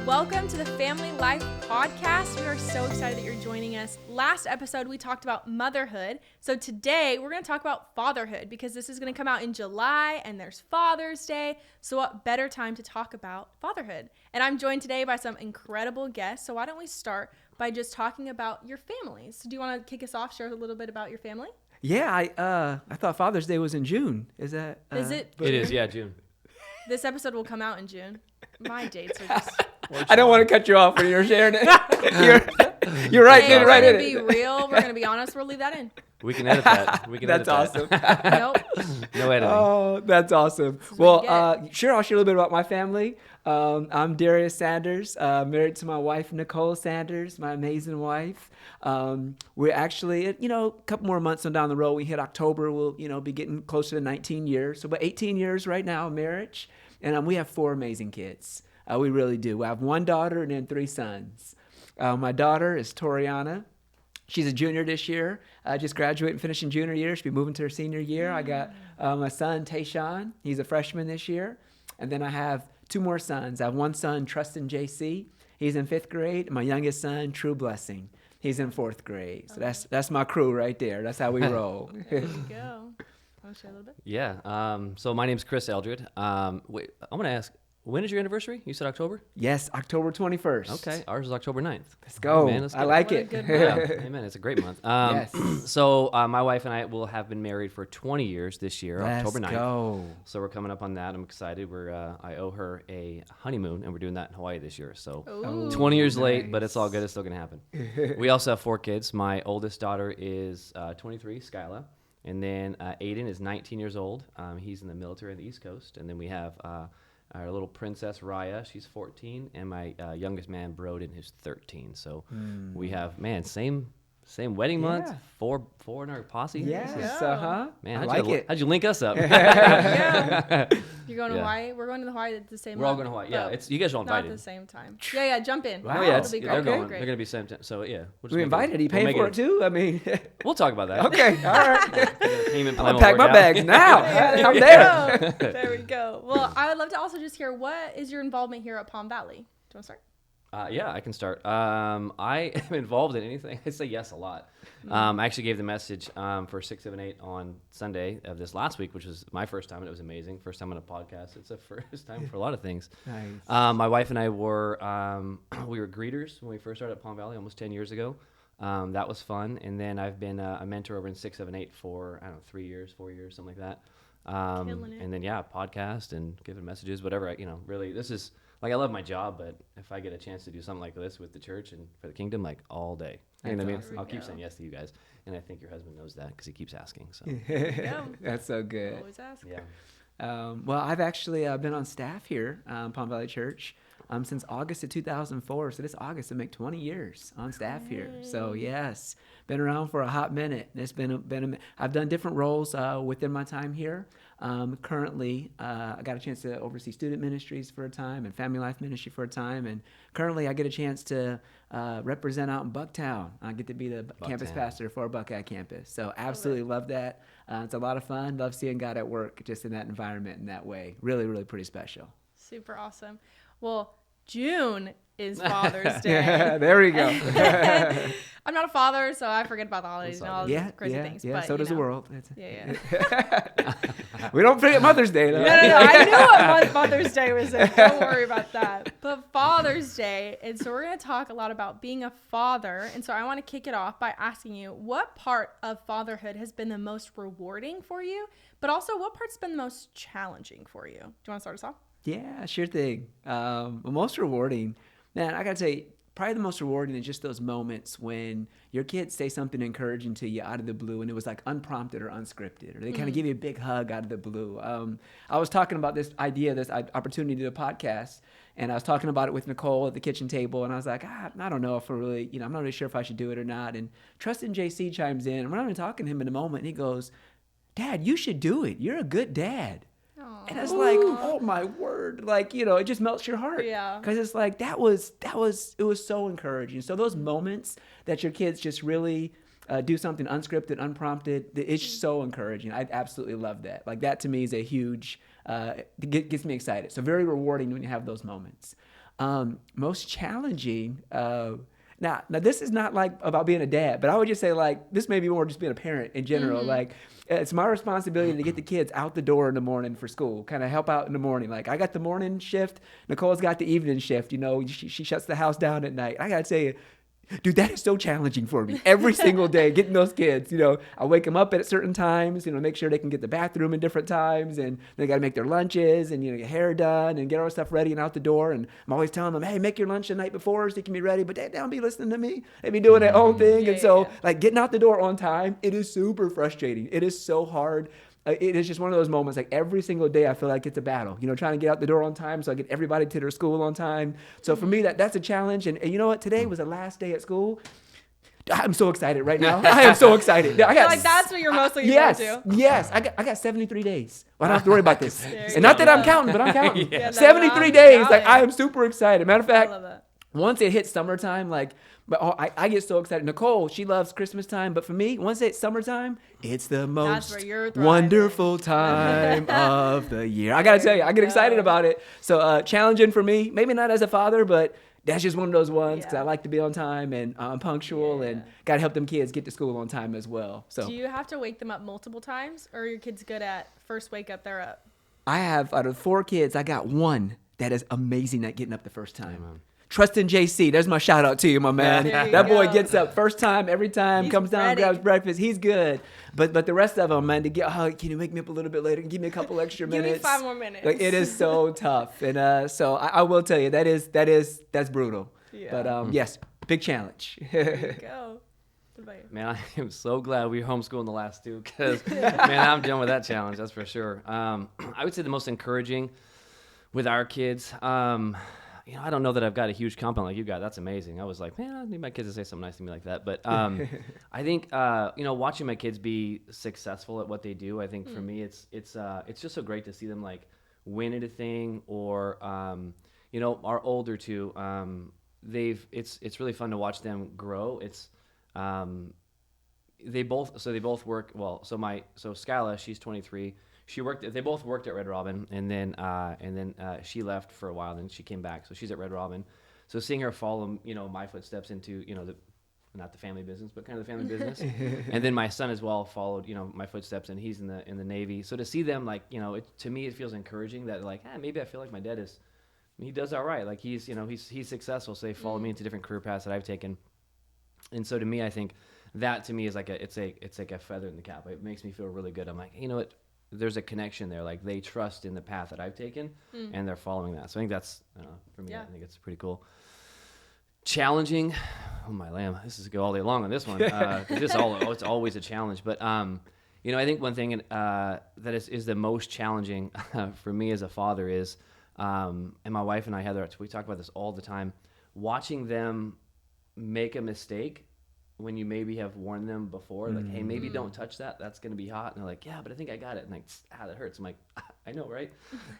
Welcome to the Family Life Podcast. We are so excited that you're joining us. Last episode, we talked about motherhood. So today, we're going to talk about fatherhood because this is going to come out in July and there's Father's Day. So what better time to talk about fatherhood? And I'm joined today by some incredible guests. So why don't we start by just talking about your families? So do you want to kick us off, share a little bit about your family? Yeah, I thought Father's Day was in June. Is that? Is it? It is, yeah, June. This episode will come out in June. My dates are just... I don't want to cut you off when you're sharing it. you're right, hey, in, right in it. We're going to be real. We're going to be honest. We'll leave that in. We can edit that. That's awesome. Nope. No editing. Oh, that's awesome. Well, sure, I'll share a little bit about my family. I'm Darius Sanders, married to my wife, Nicole Sanders, my amazing wife. We're actually, a couple more months on down the road. We hit October. We'll, be getting closer to 19 years. So about 18 years right now of marriage. And we have 4 amazing kids. We really do. I have 1 daughter and then 3 sons. My daughter is Toriana. She's a junior this year. Just graduated and finishing junior year. She'll be moving to her senior year. I got my son, Tayshawn. He's a freshman this year. And then I have 2 more sons. I have 1 son, Trustin JC. He's in 5th grade. And my youngest son, True Blessing. He's in 4th grade. So that's my crew right there. That's how we roll. There you go. Want to share a little bit? Yeah. So my name's Chris Eldred. Wait, I want to ask, when is your anniversary? You said October? Yes, October 21st. Okay. Ours is October 9th. Let's go. Hey, man, let's I like it. Yeah. Amen. It's a great month. Yes. So my wife and I will have been married for 20 years this year, October 9th. Let's go. So we're coming up on that. I'm excited. I owe her a honeymoon, and we're doing that in Hawaii this year. So Ooh. 20 years late, nice. but it's all good. It's still going to happen. We also have 4 kids. My oldest daughter is 23, Skyla. And then Aiden is 19 years old. He's in the military on the East Coast. And then we have our little princess, Raya. She's 14. And my youngest man, Broden, who's 13. So we have, same wedding month, 4 in our posse. Yes, Yeah. Man, I like it. how'd you link us up? Yeah. You're going to Yeah. Hawaii? We're going to Hawaii at the same time. We're all going to Hawaii. Yeah, you guys are all Not at invited. the same time. Yeah, jump in. Wow. Oh yeah, It'll be great. they're It'll be going. great. They're going to be same time. So yeah, we'll just We make invited. He we'll paying make for it too? I mean, We'll talk about that. okay. All right. Payment I'm plan going will to pack work my out. bags now. Yeah, I'm we there. go. There we go. Well, I would love to also just hear, what is your involvement here at Palm Valley? Do you want to start? Yeah, I can start. I am involved in anything. I say yes a lot. I actually gave the message for 6, 7, 8 on Sunday of this last week, which was my first time, and it was amazing. First time on a podcast. It's a first time for a lot of things. Nice. My wife and I were we were greeters when we first started at Palm Valley almost 10 years ago. That was fun. And then I've been a mentor over in 6, 7, 8 for, 3 years, 4 years, something like that. Killing it. And then, podcast and giving messages, whatever. Really, this is, I love my job, but if I get a chance to do something like this with the church and for the kingdom, all day. You know what I mean? awesome. I'll keep Yeah. saying yes to you guys. And I think your husband knows that because he keeps asking. So, go. That's so good. Always ask. yeah. Well, I've actually been on staff here, Palm Valley Church, since August of 2004. So this August will make 20 years on staff here. So yes, been around for a hot minute. It's I've done different roles within my time here. Currently, I got a chance to oversee student ministries for a time and family life ministry for a time. And currently, I get a chance to represent out in Bucktown. I get to be the campus pastor for Buckeye campus. So absolutely love that. It's a lot of fun. Love seeing God at work just in that environment in that way. Really, really pretty special. Super awesome. Well, June is Father's Day. Yeah, there we go. I'm not a father, so I forget about the holidays and all those crazy things. Yeah, but, so does the world. Yeah. We don't forget Mother's Day, though. No. I knew what Mother's Day was. Don't worry about that. But Father's Day, and so we're going to talk a lot about being a father. And so I want to kick it off by asking you, what part of fatherhood has been the most rewarding for you? But also, what part's been the most challenging for you? Do you want to start us off? Yeah, sure thing. Most rewarding, man, I got to tell you, probably the most rewarding is just those moments when your kids say something encouraging to you out of the blue and it was like unprompted or unscripted, or they kind of give you a big hug out of the blue. I was talking about this opportunity to do a podcast, and I was talking about it with Nicole at the kitchen table, and I was like, I don't know if we're really, I'm not really sure if I should do it or not. And Trustin JC chimes in, and we're not even talking to him in a moment, and he goes, Dad, you should do it. You're a good dad. Aww. And it's like, oh my word, it just melts your heart. Yeah. Because it's like, it was so encouraging. So those moments that your kids just really do something unscripted, unprompted, it's so encouraging. I absolutely love that. That to me is a huge, gets me excited. So very rewarding when you have those moments. Most challenging. Now, this is not like about being a dad, but I would just say like this may be more just being a parent in general. Like it's my responsibility to get the kids out the door in the morning for school, kind of help out in the morning. Like I got the morning shift, Nicole's got the evening shift. She shuts the house down at night. I gotta tell you, dude, that is so challenging for me every single day, getting those kids. I wake them up at certain times, make sure they can get the bathroom in different times, and they got to make their lunches and, get hair done and get all their stuff ready and out the door. And I'm always telling them, hey, make your lunch the night before so you can be ready. But they don't be listening to me. They be doing their own thing. And so, like, getting out the door on time, it is super frustrating. It is so hard. It is just one of those moments, like every single day I feel like it's a battle, trying to get out the door on time so I get everybody to their school on time. So for me, that's a challenge. And you know what? Today was the last day at school. I'm so excited right now. I am so excited. That's what you're mostly forward to. Yes. I got 73 days. I don't have to worry about this. And not that I'm counting, but I'm counting. Yeah, 73 days. Like I am super excited. Matter of fact, I love it. Once it hits summertime, I get so excited. Nicole, she loves Christmas time, but for me, once it's summertime, it's the most wonderful time of the year. I gotta tell you, I get excited about it. So challenging for me, maybe not as a father, but that's just one of those ones because I like to be on time and I'm punctual and gotta help them kids get to school on time as well. So do you have to wake them up multiple times, or are your kids good at first wake up, they're up? I have, out of 4 kids, I got one that is amazing at getting up the first time. Trustin JC, there's my shout out to you, my man. That boy gets up first time, every time, He's comes down, ready. grabs breakfast. He's good. But the rest of them, man, can you wake me up a little bit later? Give me a couple extra minutes. Give me 5 more minutes. Like, it is so tough. And so I will tell you, that's brutal. Yeah. But yes, big challenge. There you go. What about you? Man, I am so glad we homeschooling the last 2 because, man, I'm done with that challenge. That's for sure. I would say the most encouraging with our kids, I don't know that I've got a huge compliment like you got. That's amazing. I was like, man, I need my kids to say something nice to me like that. But I think, watching my kids be successful at what they do, I think for me, it's just so great to see them like win at a thing or, our older 2, it's really fun to watch them grow. It's, they both work. Well, so Skyla, she's 23. They both worked at Red Robin, and then she left for a while, and then she came back. So she's at Red Robin. So seeing her follow, my footsteps into, not the family business, but kind of the family business. And then my son as well followed, my footsteps, and he's in the Navy. So to see them, like, to me, it feels encouraging that like, maybe I feel like my dad he does all right. Like he's successful. So they follow me into different career paths that I've taken. And so to me, I think that to me is like it's like a feather in the cap. It makes me feel really good. I'm like, you know what? There's a connection there. Like they trust in the path that I've taken and they're following that. So I think that's, for me, I think it's pretty cool. Challenging. Oh my lamb. This is go all day long on this one. It's always a challenge. But, I think one thing that is the most challenging for me as a father is, and my wife and I, Heather, we talk about this all the time, watching them make a mistake when you maybe have warned them before, like, hey, maybe don't touch that. That's going to be hot. And they're like, yeah, but I think I got it. And like, that hurts. I'm like, I know, right?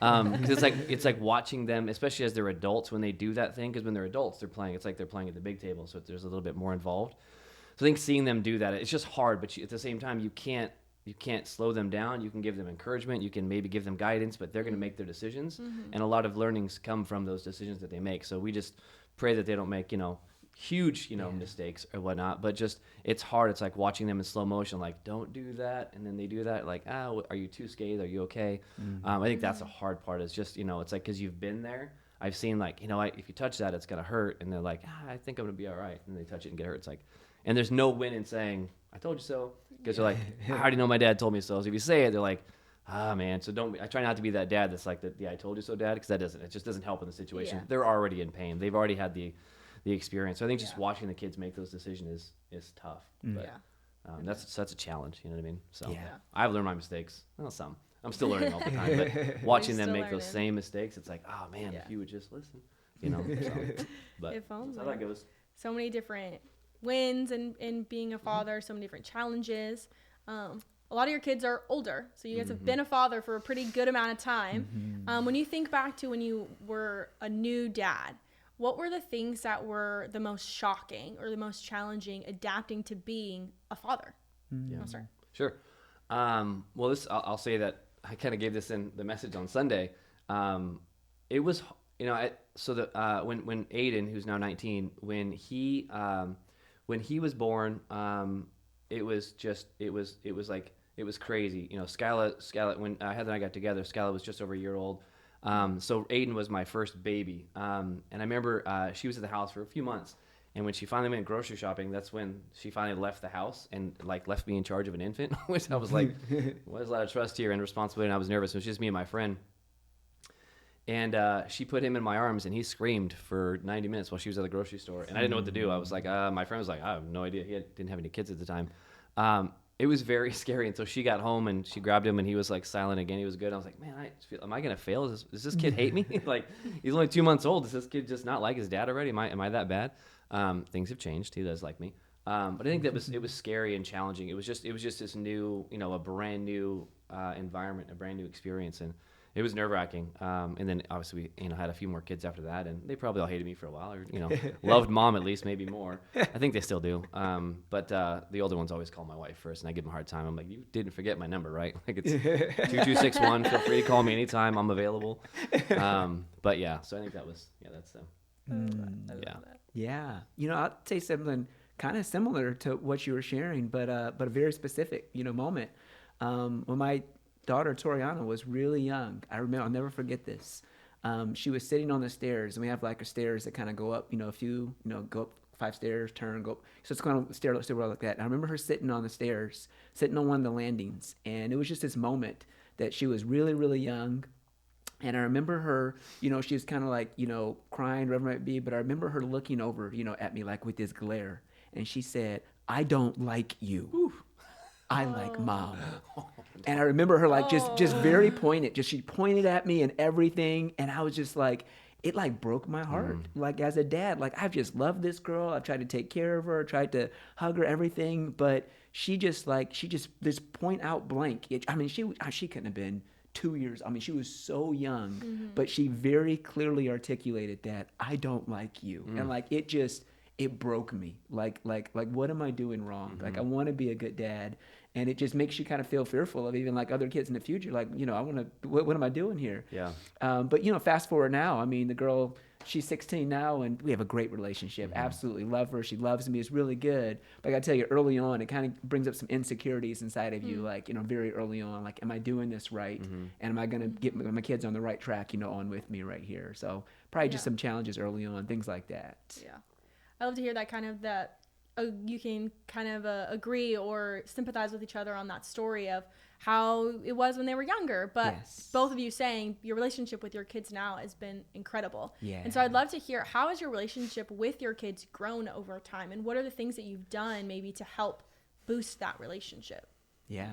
Because it's like watching them, especially as they're adults, when they do that thing. Because when they're adults, they're playing. It's like they're playing at the big table, so there's a little bit more involved. So I think seeing them do that, it's just hard. But at the same time, you can't slow them down. You can give them encouragement. You can maybe give them guidance, but they're going to make their decisions. And a lot of learnings come from those decisions that they make. So we just pray that they don't make, huge, mistakes or whatnot, but just, it's hard. It's like watching them in slow motion, like, don't do that. And then they do that. Like, are you too scathed? Are you okay? I think that's a hard part is just, it's like, cause you've been there. I've seen like, if you touch that, it's going to hurt. And they're like, I think I'm going to be all right. And they touch it and get hurt. It's like, and there's no win in saying, I told you so. Cause they're like, I already know my dad told me so. So if you say it, they're like, man. So I try not to be that dad that's like, I told you so dad. Cause it just doesn't help in the situation. Yeah. They're already in pain. They've already had the experience. So I think just watching the kids make those decisions is tough. But that's a challenge, you know what I mean? So I've learned my mistakes. Well, some. I'm still learning all the time, but watching them make those same mistakes, it's like, oh man, if you would just listen, So, but that's how that goes. So many different wins in being a father, so many different challenges. A lot of your kids are older, so you guys have been a father for a pretty good amount of time. When you think back to when you were a new dad, what were the things that were the most shocking or the most challenging adapting to being a father? Yeah. Sure. Well, I'll say that I kind of gave this in the message on Sunday. It was when Aiden, who's now 19, when he was born, it was crazy. Skyla, when Heather and I got together, Skyla was just over a year old. So Aiden was my first baby. And I remember she was at the house for a few months. And when she finally went grocery shopping, that's when she finally left the house and left me in charge of an infant, which I was like, well, there's a lot of trust here and responsibility. And I was nervous. It was just me and my friend. And she put him in my arms, and he screamed for 90 minutes while she was at the grocery store. And I didn't know what to do. I was like, my friend was like, I have no idea. He didn't have any kids at the time. It was very scary. And so she got home, and she grabbed him, and he was silent again. He was good. I was like, man, am I going to fail? Does this kid hate me? He's only 2 months old. Does this kid just not like his dad already? Am I that bad? Things have changed. He does like me. But I think it was scary and challenging. It was just this new, a brand new environment, a brand new experience. And it was nerve-wracking. And then obviously we, had a few more kids after that, and they probably all hated me for a while, or, loved mom at least, maybe more. I think they still do. But the older ones always call my wife first, and I give them a hard time. I'm like, you didn't forget my number, right? It's 2261. Feel free to call me anytime. I'm available. But yeah, so I think that's I love that. Yeah. I'll say something kind of similar to what you were sharing, but a very specific, moment. When my daughter Toriana was really young, I'll never forget this. She was sitting on the stairs, and we have a stairs that kind of go up, a few, go up 5 stairs, turn, go up. So it's kind of stairwell like that. And I remember her sitting on the stairs, sitting on one of the landings, and it was just this moment that she was really, really young. And I remember her, she was kind of crying, whatever it might be, but I remember her looking over, at me with this glare. And she said, "I don't like you. Ooh. I like mom." And I remember her just very pointed, she pointed at me and everything. And I was just it broke my heart. As a dad, I've just loved this girl. I've tried to take care of her, tried to hug her, everything. But she just this point out blank. She couldn't have been 2 years. She was so young, but she very clearly articulated that I don't like you. And it broke me. What am I doing wrong? I want to be a good dad. And it just makes you kind of feel fearful of even other kids in the future. I want to, what am I doing here? Yeah. But fast forward now, the girl, she's 16 now, and we have a great relationship. Absolutely love her. She loves me. It's really good. But I got to tell you, early on, it kind of brings up some insecurities inside of you, very early on, am I doing this right? And am I going to get my kids on the right track, on with me right here? So probably just some challenges early on, things like that. Yeah. I love to hear that you can kind of agree or sympathize with each other on that story of how it was when they were younger. But both of you saying your relationship with your kids now has been incredible. Yeah. And so I'd love to hear, how has your relationship with your kids grown over time? And what are the things that you've done maybe to help boost that relationship? Yeah.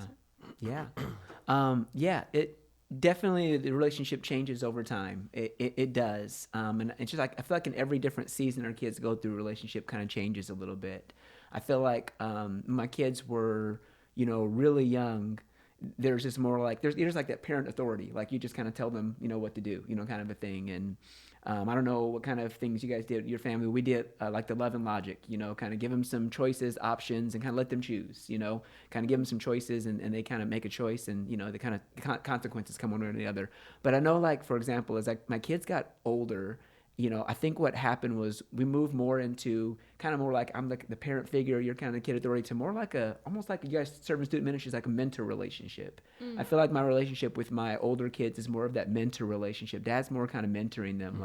It definitely, the relationship changes over time. It does. And it's just I feel in every different season our kids go through, relationship kind of changes a little bit. I feel my kids were, really young. There's just more there's that parent authority. You just kind of tell them, what to do, kind of a thing. And I don't know what kind of things you guys did with your family. We did the love and logic, kind of give them some choices, options, and kind of let them choose, kind of give them some choices, and they kind of make a choice, and, the kind of consequences come one way or the other. But I know, for example, as my kids got older, I think what happened was we moved more into kind of more I'm the parent figure, you're kind of the kid authority, to more almost you guys serve in student ministries, a mentor relationship. I feel my relationship with my older kids is more of that mentor relationship. Dad's more kind of mentoring them.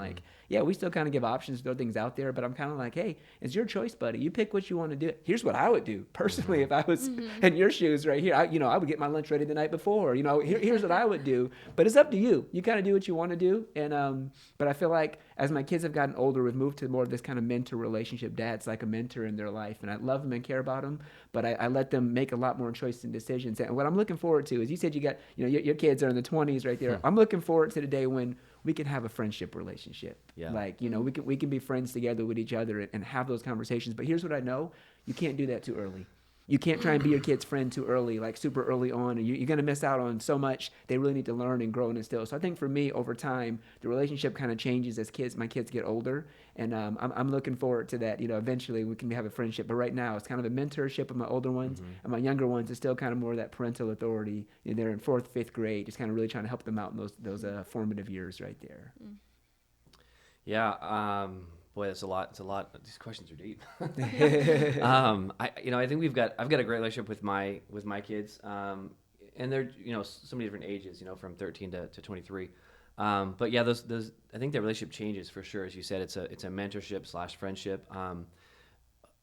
We still kind of give options, throw things out there, but I'm kind of hey, it's your choice, buddy. You pick what you want to do. Here's what I would do personally if I was in your shoes right here. I would get my lunch ready the night before. Here's what I would do, but it's up to you. You kind of do what you want to do. And but I feel as my kids have gotten older, we've moved to more of this kind of mentor relationship. Dad's like a mentor in their life, and I love them and care about them, but I let them make a lot more choices and decisions. And what I'm looking forward to is, you said you got, your kids are in the 20s right there. I'm looking forward to the day when we can have a friendship relationship. Yeah. We can be friends together with each other and have those conversations. But here's what I know: you can't do that too early. You can't try and be your kid's friend too early, super early on, and you're going to miss out on so much. They really need to learn and grow and instill. So I think for me, over time, the relationship kind of changes as my kids get older, and I'm looking forward to that. Eventually we can have a friendship, but right now it's kind of a mentorship of my older ones, and my younger ones is still kind of more of that parental authority. They're in 4th, 5th grade, just kind of really trying to help them out in those formative years right there. Yeah. Boy, that's a lot. It's a lot. These questions are deep. I think I've got a great relationship with my kids. And they're, so many different ages, from 13 to 23. But yeah, those, I think that relationship changes for sure. As you said, it's a mentorship / friendship.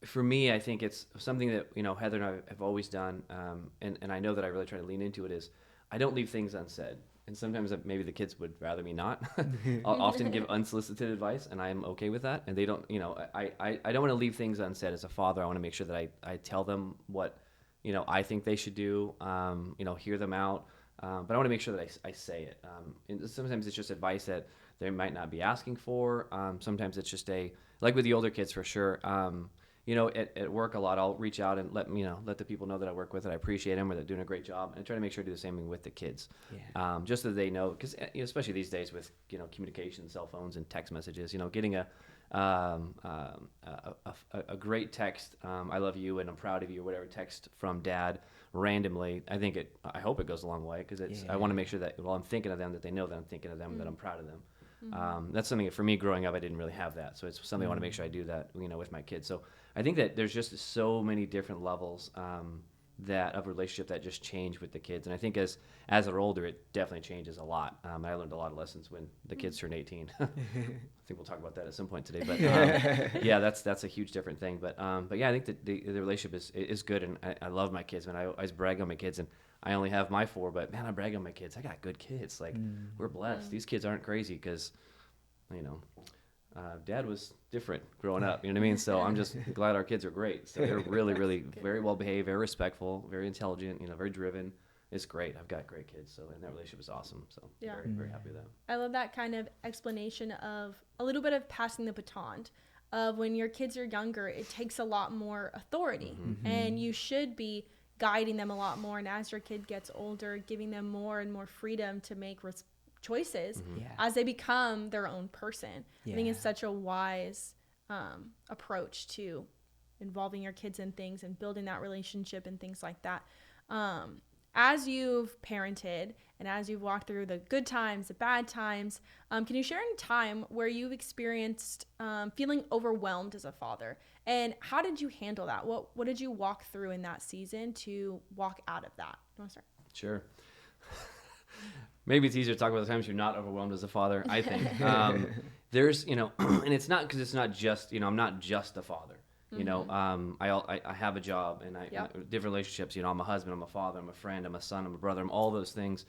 For me, I think it's something that, Heather and I have always done. And I know that I really try to lean into it is I don't leave things unsaid. And sometimes maybe the kids would rather me not. I'll often give unsolicited advice, and I'm okay with that. And they don't, I don't want to leave things unsaid as a father. I want to make sure that I tell them what, I think they should do, hear them out. But I want to make sure that I say it. And sometimes it's just advice that they might not be asking for. Sometimes it's just like with the older kids for sure. At work a lot, I'll reach out and let the people know that I work with, that I appreciate them, or they're doing a great job, and I try to make sure to do the same thing with the kids. Yeah. Just so they know, because especially these days with communication, cell phones, and text messages, getting a great text, I love you and I'm proud of you, or whatever text from dad randomly, I hope it goes a long way, because I want to make sure that while I'm thinking of them, that they know that I'm thinking of them, that I'm proud of them. That's something that for me growing up, I didn't really have that. So it's something I want to make sure I do that, with my kids. So I think that there's just so many different levels that of relationship that just change with the kids. And I think as they're older, it definitely changes a lot. I learned a lot of lessons when the kids turned 18. I think we'll talk about that at some point today. But yeah, that's a huge different thing. But yeah, I think that the relationship is good. And I love my kids, man. I always brag on my kids. And I only have my 4, but man, I brag on my kids. I got good kids. Like, we're blessed. These kids aren't crazy because, dad was different growing up. You know what I mean? So I'm just glad our kids are great. So they're really, really very well behaved, very respectful, very intelligent, very driven. It's great. I've got great kids. So, and that relationship is awesome. So yeah. Very, very happy with that. I love that kind of explanation of a little bit of passing the baton. Of when your kids are younger, it takes a lot more authority, and you should be guiding them a lot more. And as your kid gets older, giving them more and more freedom to make choices as they become their own person. I think it's such a wise approach to involving your kids in things and building that relationship and things like that. As you've parented and as you've walked through the good times, the bad times, can you share any time where you've experienced feeling overwhelmed as a father? And how did you handle that? What did you walk through in that season to walk out of that? You want to start? Sure. Maybe it's easier to talk about the times you're not overwhelmed as a father, I think. There's, and it's not because it's not just, I'm not just a father. I have a job and different relationships. I'm a husband, I'm a father, I'm a friend, I'm a son, I'm a brother, I'm all those things.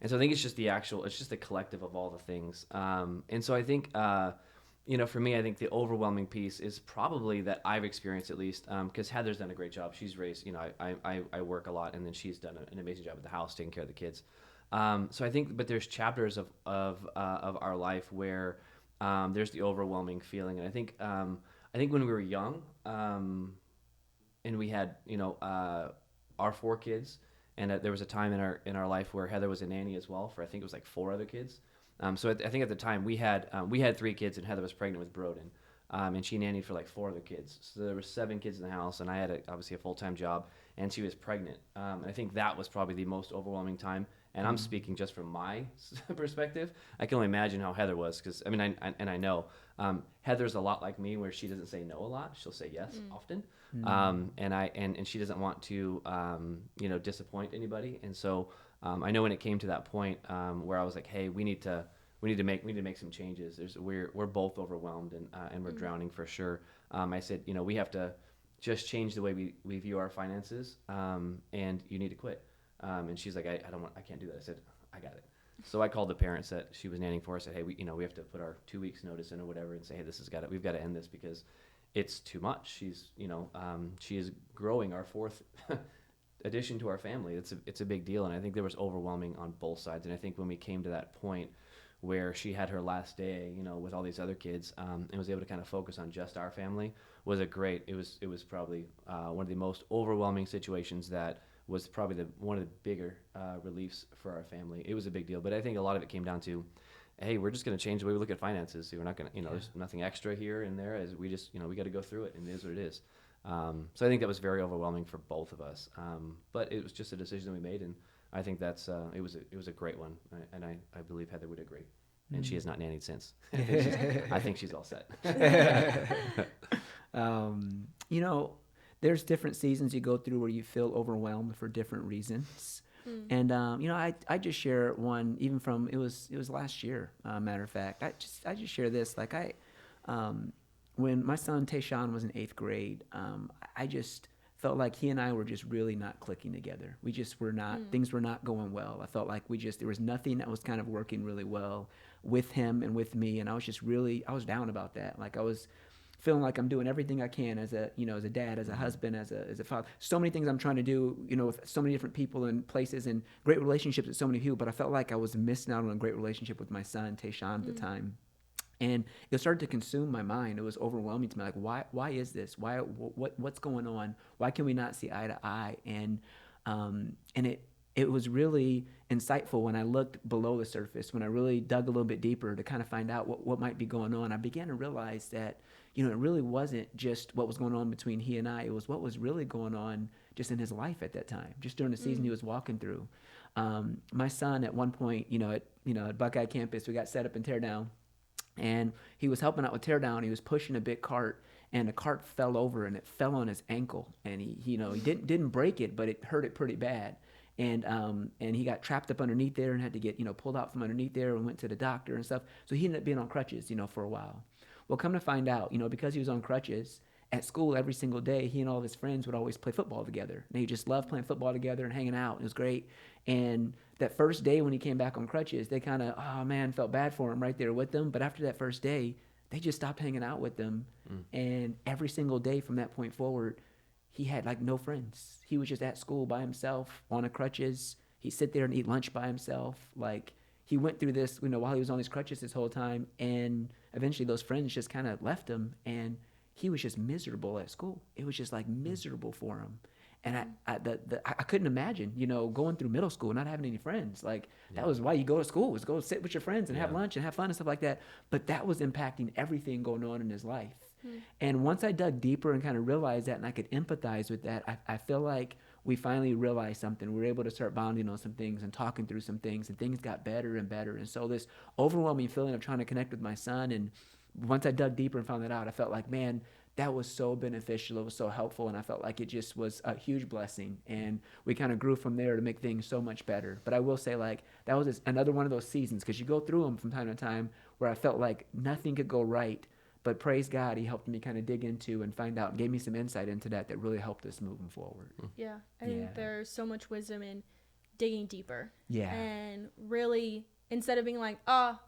And so I think it's just it's just a collective of all the things. And so I think, for me, I think the overwhelming piece is probably that I've experienced, at least, because Heather's done a great job. She's raised, I work a lot, and then she's done an amazing job at the house taking care of the kids. So I think, but there's chapters of our life where there's the overwhelming feeling. And I think when we were young, and we had, our 4 kids, and there was a time in our life where Heather was a nanny as well for, I think it was like 4 other kids. So I think at the time we had 3 kids, and Heather was pregnant with Broden, and she nannied for like 4 other kids. So there were 7 kids in the house, and I had obviously a full-time job, and she was pregnant. And I think that was probably the most overwhelming time. And I'm speaking just from my perspective. I can only imagine how Heather was, because I know Heather's a lot like me, where she doesn't say no a lot; she'll say yes often. And she doesn't want to disappoint anybody. And so I know when it came to that point where I was like, hey, we need to make some changes. We're both overwhelmed and we're drowning for sure. I said, we have to just change the way we view our finances, and you need to quit. And she's like, I can't do that. I said, I got it. So I called the parents that she was nannying for. I said, hey, we have to put our 2 weeks notice in or whatever, and say, hey, we've got to end this because it's too much. She is growing our 4th addition to our family. It's a big deal. And I think there was overwhelming on both sides. And I think when we came to that point where she had her last day, with all these other kids, and was able to kind of focus on just our family, it was probably one of the most overwhelming situations that was probably one of the bigger reliefs for our family. It was a big deal, but I think a lot of it came down to, hey, we're just going to change the way we look at finances. So we're not going to, there's nothing extra here and there, as we just, we got to go through it, and it is what it is. So I think that was very overwhelming for both of us. But it was just a decision that we made, and I think it was a great one, and I believe Heather would agree. and she has not nannied since. I think she's all set. You know, there's different seasons you go through where you feel overwhelmed for different reasons. And you know, I just share one even from it was last year. Matter of fact, I just share this like when my son Tayshawn was in 8th grade, I just felt like he and I were just really not clicking together. We just were not, things were not going well. I felt like there was nothing that was kind of working really well with him and with me. And I was just really, I was down about that. Like I was feeling like I'm doing everything I can as a, you know, as a dad, as a husband, as a father. So many things I'm trying to do, you know, with so many different people and places and great relationships with so many people. But I felt like I was missing out on a great relationship with my son, Tayshawn, at the time. And it started to consume my mind. It was overwhelming to me. Like, why is this? What's going on? Why can we not see eye to eye? And it was really insightful when I looked below the surface, when I really dug a little bit deeper to kind of find out what might be going on. I began to realize that, you know, it really wasn't just what was going on between he and I. It was what was really going on just in his life at that time, just during the season he was walking through. My son, at one point, at Buckeye campus, we got set up and tear down. And he was helping out with teardown. He was pushing a big cart, and the cart fell over, and it fell on his ankle. And he didn't break it, but it hurt it pretty bad. And he got trapped up underneath there and had to get pulled out from underneath there and went to the doctor and stuff. So he ended up being on crutches, for a while. Well, come to find out, because he was on crutches, at school every single day, he and all of his friends would always play football together. And they just loved playing football together and hanging out. It was great. And that first day when he came back on crutches, they kind of, felt bad for him right there with them. But after that first day, they just stopped hanging out with them. And every single day from that point forward, he had like no friends. He was just at school by himself on a crutches. He'd sit there and eat lunch by himself. Like he went through this, while he was on his crutches this whole time. And eventually those friends just kind of left him. And he was just miserable at school. It was just like miserable for him. And I couldn't imagine, going through middle school and not having any friends. Like that was why you go to school, was go sit with your friends and have lunch and have fun and stuff like that. But that was impacting everything going on in his life. And once I dug deeper and kind of realized that and I could empathize with that, I feel like we finally realized something. We were able to start bonding on some things and talking through some things, and things got better and better. And so this overwhelming feeling of trying to connect with my son, and once I dug deeper and found that out, I felt like, man, that was so beneficial. It was so helpful. And I felt like it just was a huge blessing. And we kind of grew from there to make things so much better. But I will say, like, that was another one of those seasons, because you go through them from time to time where I felt like nothing could go right. But praise God, he helped me kind of dig into and find out, gave me some insight into that really helped us moving forward. Yeah. I think there's so much wisdom in digging deeper. Yeah. And really, instead of being like,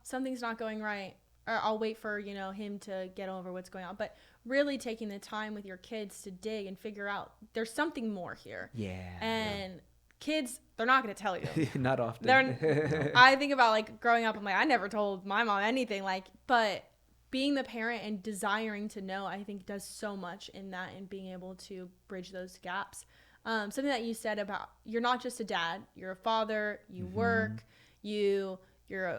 something's not going right, or I'll wait for, him to get over what's going on. But really taking the time with your kids to dig and figure out there's something more here. Yeah. And kids, they're not going to tell you. Not often. I think about, like, growing up, I'm like, I never told my mom anything. Like, but being the parent and desiring to know, I think does so much in that, and being able to bridge those gaps. Something that you said about, you're not just a dad, you're a father, you work, you're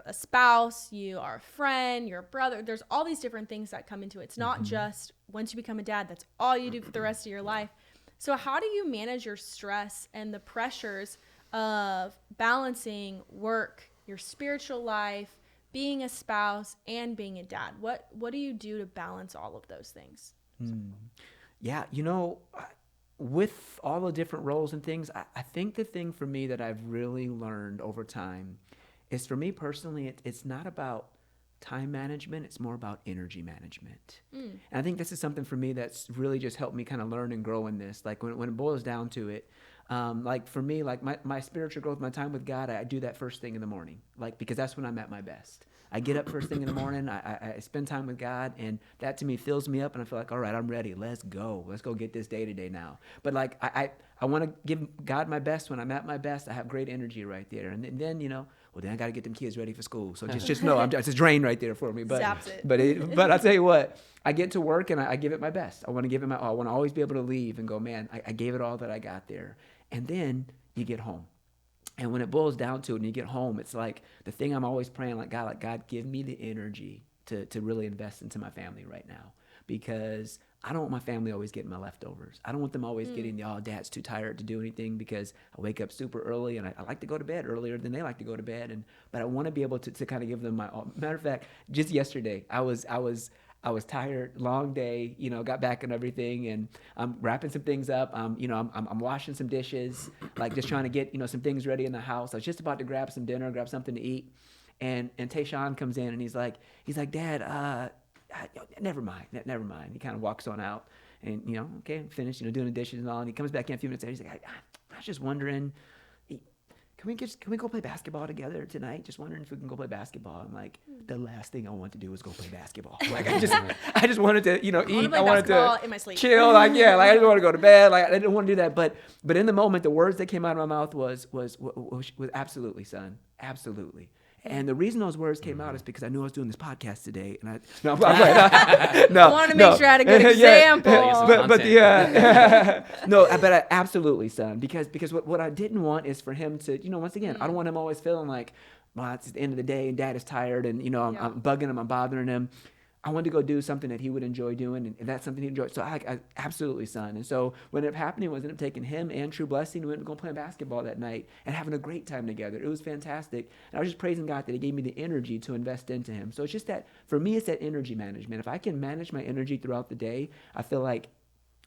a spouse, you are a friend, you're a brother. There's all these different things that come into it. It's not just once you become a dad, that's all you do for the rest of your life. So how do you manage your stress and the pressures of balancing work, your spiritual life, being a spouse, and being a dad? What do you do to balance all of those things? Yeah, with all the different roles and things, I think the thing for me that I've really learned over time is, for me personally, it's not about time management. It's more about energy management. And I think this is something for me that's really just helped me kind of learn and grow in this. Like when it boils down to it, like for me, like my spiritual growth, my time with God, I do that first thing in the morning, like, because that's when I'm at my best. I get up first thing in the morning, I spend time with God, and that to me fills me up, and I feel like, all right, I'm ready. Let's go get this day to day now. But like, I want to give God my best. When I'm at my best, I have great energy right there. And then, then I got to get them kids ready for school. So just know, it's a drain right there for me. But Zaps it. But I'll tell you what, I get to work and I give it my best. I want to give it my all. I want to always be able to leave and go, man, I gave it all that I got there. And then you get home. And when it boils down to it and you get home, it's like the thing I'm always praying, like, God, give me the energy to really invest into my family right now. Because I don't want my family always getting my leftovers. I don't want them always getting dad's too tired to do anything, because I wake up super early and I like to go to bed earlier than they like to go to bed. But I want to be able to kind of give them my all. Matter of fact, just yesterday, I was tired, long day, got back and everything, and I'm wrapping some things up. I'm washing some dishes, like just trying to get, some things ready in the house. I was just about to grab some dinner, grab something to eat. And Tayshawn comes in and he's like, Dad, never mind. He kind of walks on out and, okay, I'm finished, doing the dishes and all. And he comes back in a few minutes later. He's like, I was just wondering, can we go play basketball together tonight? Just wondering if we can go play basketball. I'm like, the last thing I want to do is go play basketball. Like I just wanted to, eat. I wanted to in my sleep. chill. I just want to go to bed. Like I didn't want to do that. But in the moment, the words that came out of my mouth was absolutely, son, absolutely. And the reason those words came out is because I knew I was doing this podcast today, and I wanted to make sure I had a good example. But absolutely, son, because what I didn't want is for him to, once again, I don't want him always feeling like, well, it's the end of the day and dad is tired and, I'm bugging him, I'm bothering him. I wanted to go do something that he would enjoy doing, and that's something he enjoyed. So I absolutely, son. And so what ended up happening was I ended up taking him and True Blessing, we went to go play basketball that night and having a great time together. It was fantastic. And I was just praising God that he gave me the energy to invest into him. So it's just that, for me, it's that energy management. If I can manage my energy throughout the day, I feel like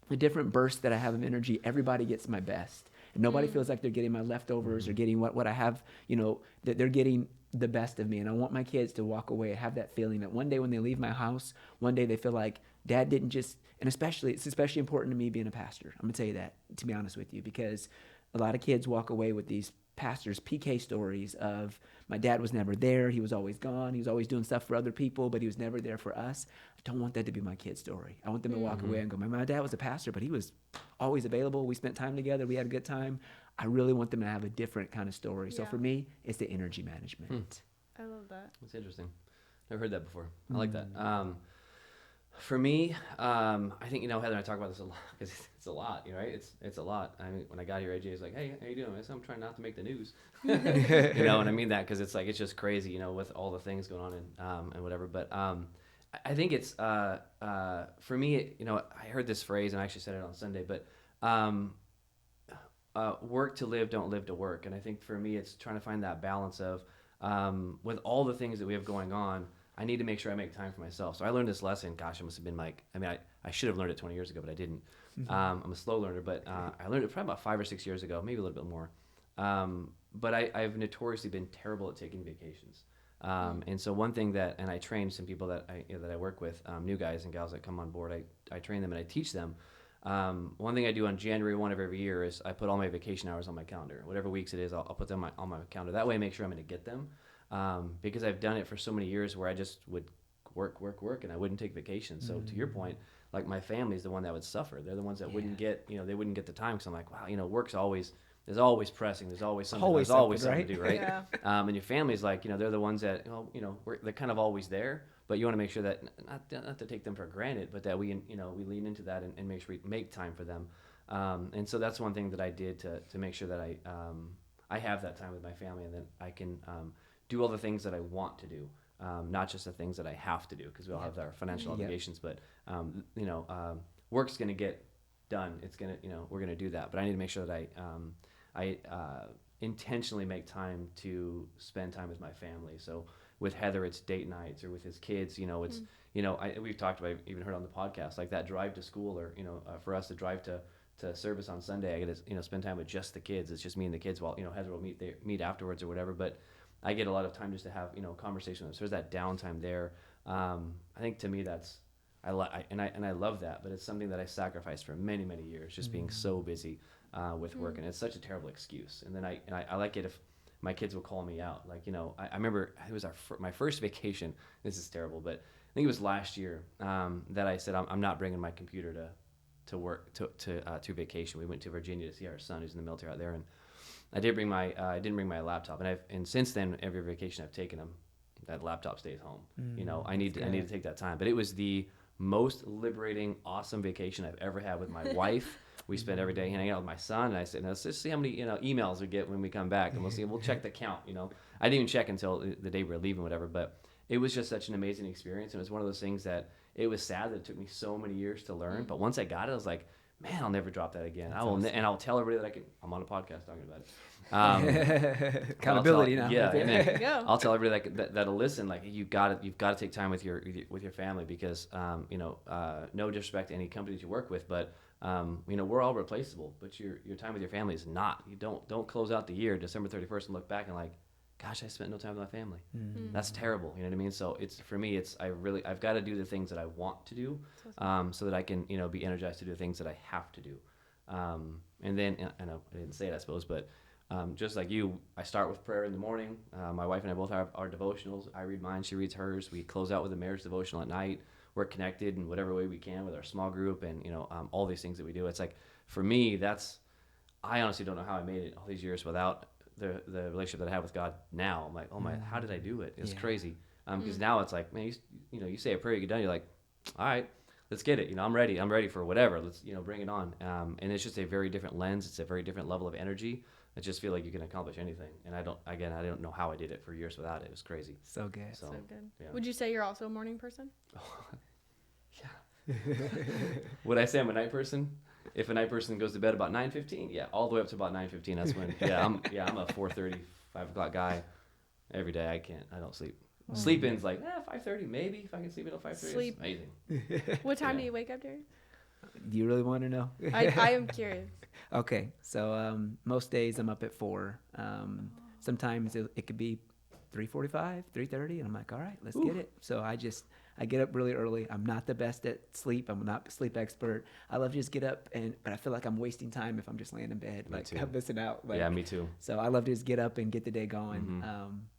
the different bursts that I have of energy, everybody gets my best. And nobody feels like they're getting my leftovers or getting what I have, that they're getting the best of me. And I want my kids to walk away and have that feeling that one day when they leave my house, one day they feel like dad didn't just, and it's especially important to me being a pastor. I'm going to tell you that, to be honest with you, because a lot of kids walk away with these pastors' PK stories of my dad was never there. He was always gone. He was always doing stuff for other people, but he was never there for us. I don't want that to be my kid's story. I want them to walk away and go, my dad was a pastor, but he was always available. We spent time together. We had a good time. I really want them to have a different kind of story. So for me, it's the energy management. I love that. That's interesting. Never heard that before. I like that. For me, I think, Heather and I talk about this a lot because it's a lot, right? It's a lot. I mean, when I got here, AJ was like, hey, how you doing? I said, I'm trying not to make the news. And I mean that because it's just crazy, with all the things going on and whatever. But I think it's, for me, I heard this phrase and I actually said it on Sunday, but work to live, don't live to work. And I think for me, it's trying to find that balance of, with all the things that we have going on, I need to make sure I make time for myself. So I learned this lesson. Gosh, it must have been I should have learned it 20 years ago, but I didn't. I'm a slow learner, but I learned it probably about 5 or 6 years ago, maybe a little bit more. But I've notoriously been terrible at taking vacations. And so one thing and I train some people that I work with, new guys and gals that come on board, I train them and I teach them. One thing I do on January 1 of every year is I put all my vacation hours on my calendar. Whatever weeks it is, I'll put them on my calendar. That way I make sure I'm going to get them. Because I've done it for so many years where I just would work, and I wouldn't take vacation. So to your point, like my family's the one that would suffer. They're the ones that wouldn't get, they wouldn't get the time because I'm like, wow, work's there's always pressing. There's always something. There's always something to do, right? Yeah. And your family's like, they're the ones that, they're kind of always there, but you want to make sure that not to take them for granted, but that we lean into that and make sure we make time for them. And so that's one thing that I did to make sure that I have that time with my family and that I can do all the things that I want to do, not just the things that I have to do, because we all have our financial obligations. But work's going to get done. It's going to, we're going to do that. But I need to make sure that I intentionally make time to spend time with my family. So with Heather, it's date nights, or with his kids, it's we've talked about, even heard on the podcast, like that drive to school, or for us to drive to service on Sunday, I get to spend time with just the kids. It's just me and the kids while Heather will meet afterwards or whatever. But I get a lot of time just to have conversation with them. So there's that downtime there. I think to me that's I love that, but it's something that I sacrificed for many years, just being so busy with work, and it's such a terrible excuse. And then I like it if my kids will call me out. Like I remember it was my first vacation. This is terrible, but I think it was last year that I said I'm not bringing my computer to work to vacation. We went to Virginia to see our son who's in the military out there, and I didn't bring my laptop, and since then every vacation I've taken him, that laptop stays home. I need to take that time. But it was the most liberating, awesome vacation I've ever had with my wife. We spent every day hanging out with my son, and I said, let's just see how many emails we get when we come back, and we'll check the count. I didn't even check until the day we were leaving, whatever. But it was just such an amazing experience. And it was one of those things that it was sad that it took me so many years to learn. But once I got it, I was like, man, I'll never drop that again. And I'll tell everybody that I'm on a podcast talking about it. Accountability now. Yeah, There you go. I'll tell everybody that'll listen. Like you've got to take time with your family because no disrespect to any companies you work with, but we're all replaceable. But your time with your family is not. You don't close out the year December 31st and look back and like, gosh, I spent no time with my family. That's terrible. You know what I mean? So for me, I've got to do the things that I want to do, so that I can be energized to do the things that I have to do. And then I know I didn't say it, I suppose, but just like you, I start with prayer in the morning. My wife and I both have our devotionals. I read mine, she reads hers. We close out with a marriage devotional at night. We're connected in whatever way we can with our small group and all these things that we do. It's like for me, I honestly don't know how I made it all these years without the relationship that I have with God now. I'm like, oh my, how did I do it? It's crazy. Because now it's like, man, you say a prayer, you get done, you're like, all right, let's get it. I'm ready for whatever. Let's, bring it on. And it's just a very different lens. It's a very different level of energy. I just feel like you can accomplish anything. And I don't know how I did it for years without it. It was crazy. So good. So good. Yeah. Would you say you're also a morning person? Yeah. Would I say I'm a night person? If a night person goes to bed about 9:15, yeah, all the way up to about 9:15. That's when, I'm a 4:30, 5 o'clock guy every day. I don't sleep. Sleep in's like 5:30 maybe if I can sleep until 5:30. Sleep. It's amazing. What time do you wake up, Darius? Do you really want to know? I am curious. Okay, so most days I'm up at 4. Sometimes it could be 3:45, 3:30, and I'm like, all right, let's get it. So I get up really early. I'm not the best at sleep. I'm not a sleep expert. I love to just get up, but I feel like I'm wasting time if I'm just laying in bed. Me too. I'm missing out. Yeah, me too. So I love to just get up and get the day going.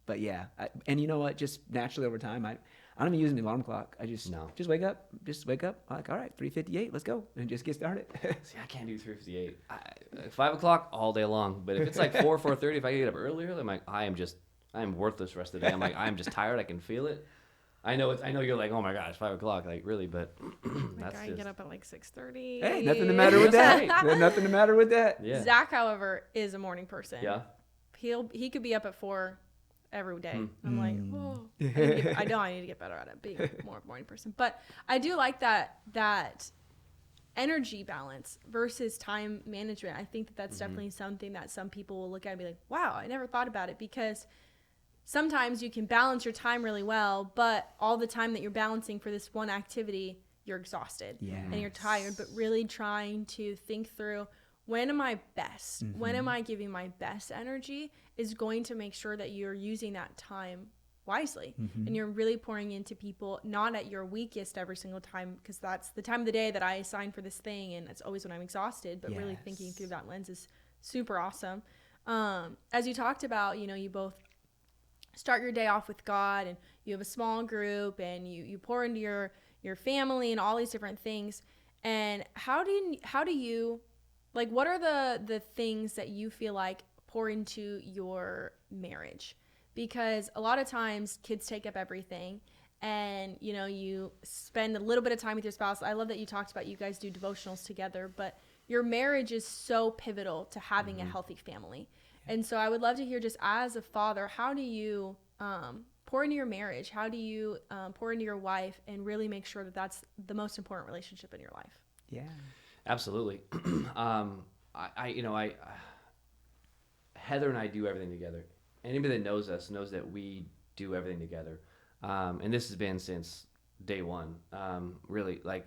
But yeah, and you know what? Just naturally over time, I don't even use an alarm clock. I just wake up. I'm like, all right, 3:58, let's go, and just get started. See, I can't do 3:58. 5 o'clock all day long. But if it's like 4:30, if I get up earlier, I'm like, I am worthless the rest of the day. I'm like, I'm just tired. I can feel it. I know you're like, oh my gosh, 5 o'clock, like really, but that's I just... get up at like 6:30. Hey, nothing the matter with that. There's nothing the matter with that. Yeah. Zach, however, is a morning person. Yeah. He could be up at 4 every day. I'm like, oh, I need to get better at it, being more of a morning person. But I do like that energy balance versus time management. I think that's definitely something that some people will look at and be like, wow, I never thought about it, because sometimes you can balance your time really well, but all the time that you're balancing for this one activity, you're exhausted and you're tired. But really trying to think through, when am I best? When am I giving my best energy is going to make sure that you're using that time wisely and you're really pouring into people, not at your weakest every single time, because that's the time of the day that I assign for this thing, and it's always when I'm exhausted. But really thinking through that lens is super awesome. As you talked about, you both start your day off with God, and you have a small group, and you pour into your family and all these different things. And how do you like, what are the things that you feel like pour into your marriage? Because a lot of times kids take up everything, and you spend a little bit of time with your spouse. I love that you talked about you guys do devotionals together, but your marriage is so pivotal to having a healthy family. And so I would love to hear, just as a father, how do you pour into your marriage? How do you pour into your wife and really make sure that that's the most important relationship in your life? Yeah, absolutely. Heather and I do everything together. Anybody that knows us knows that we do everything together. And this has been since day one. Really, like,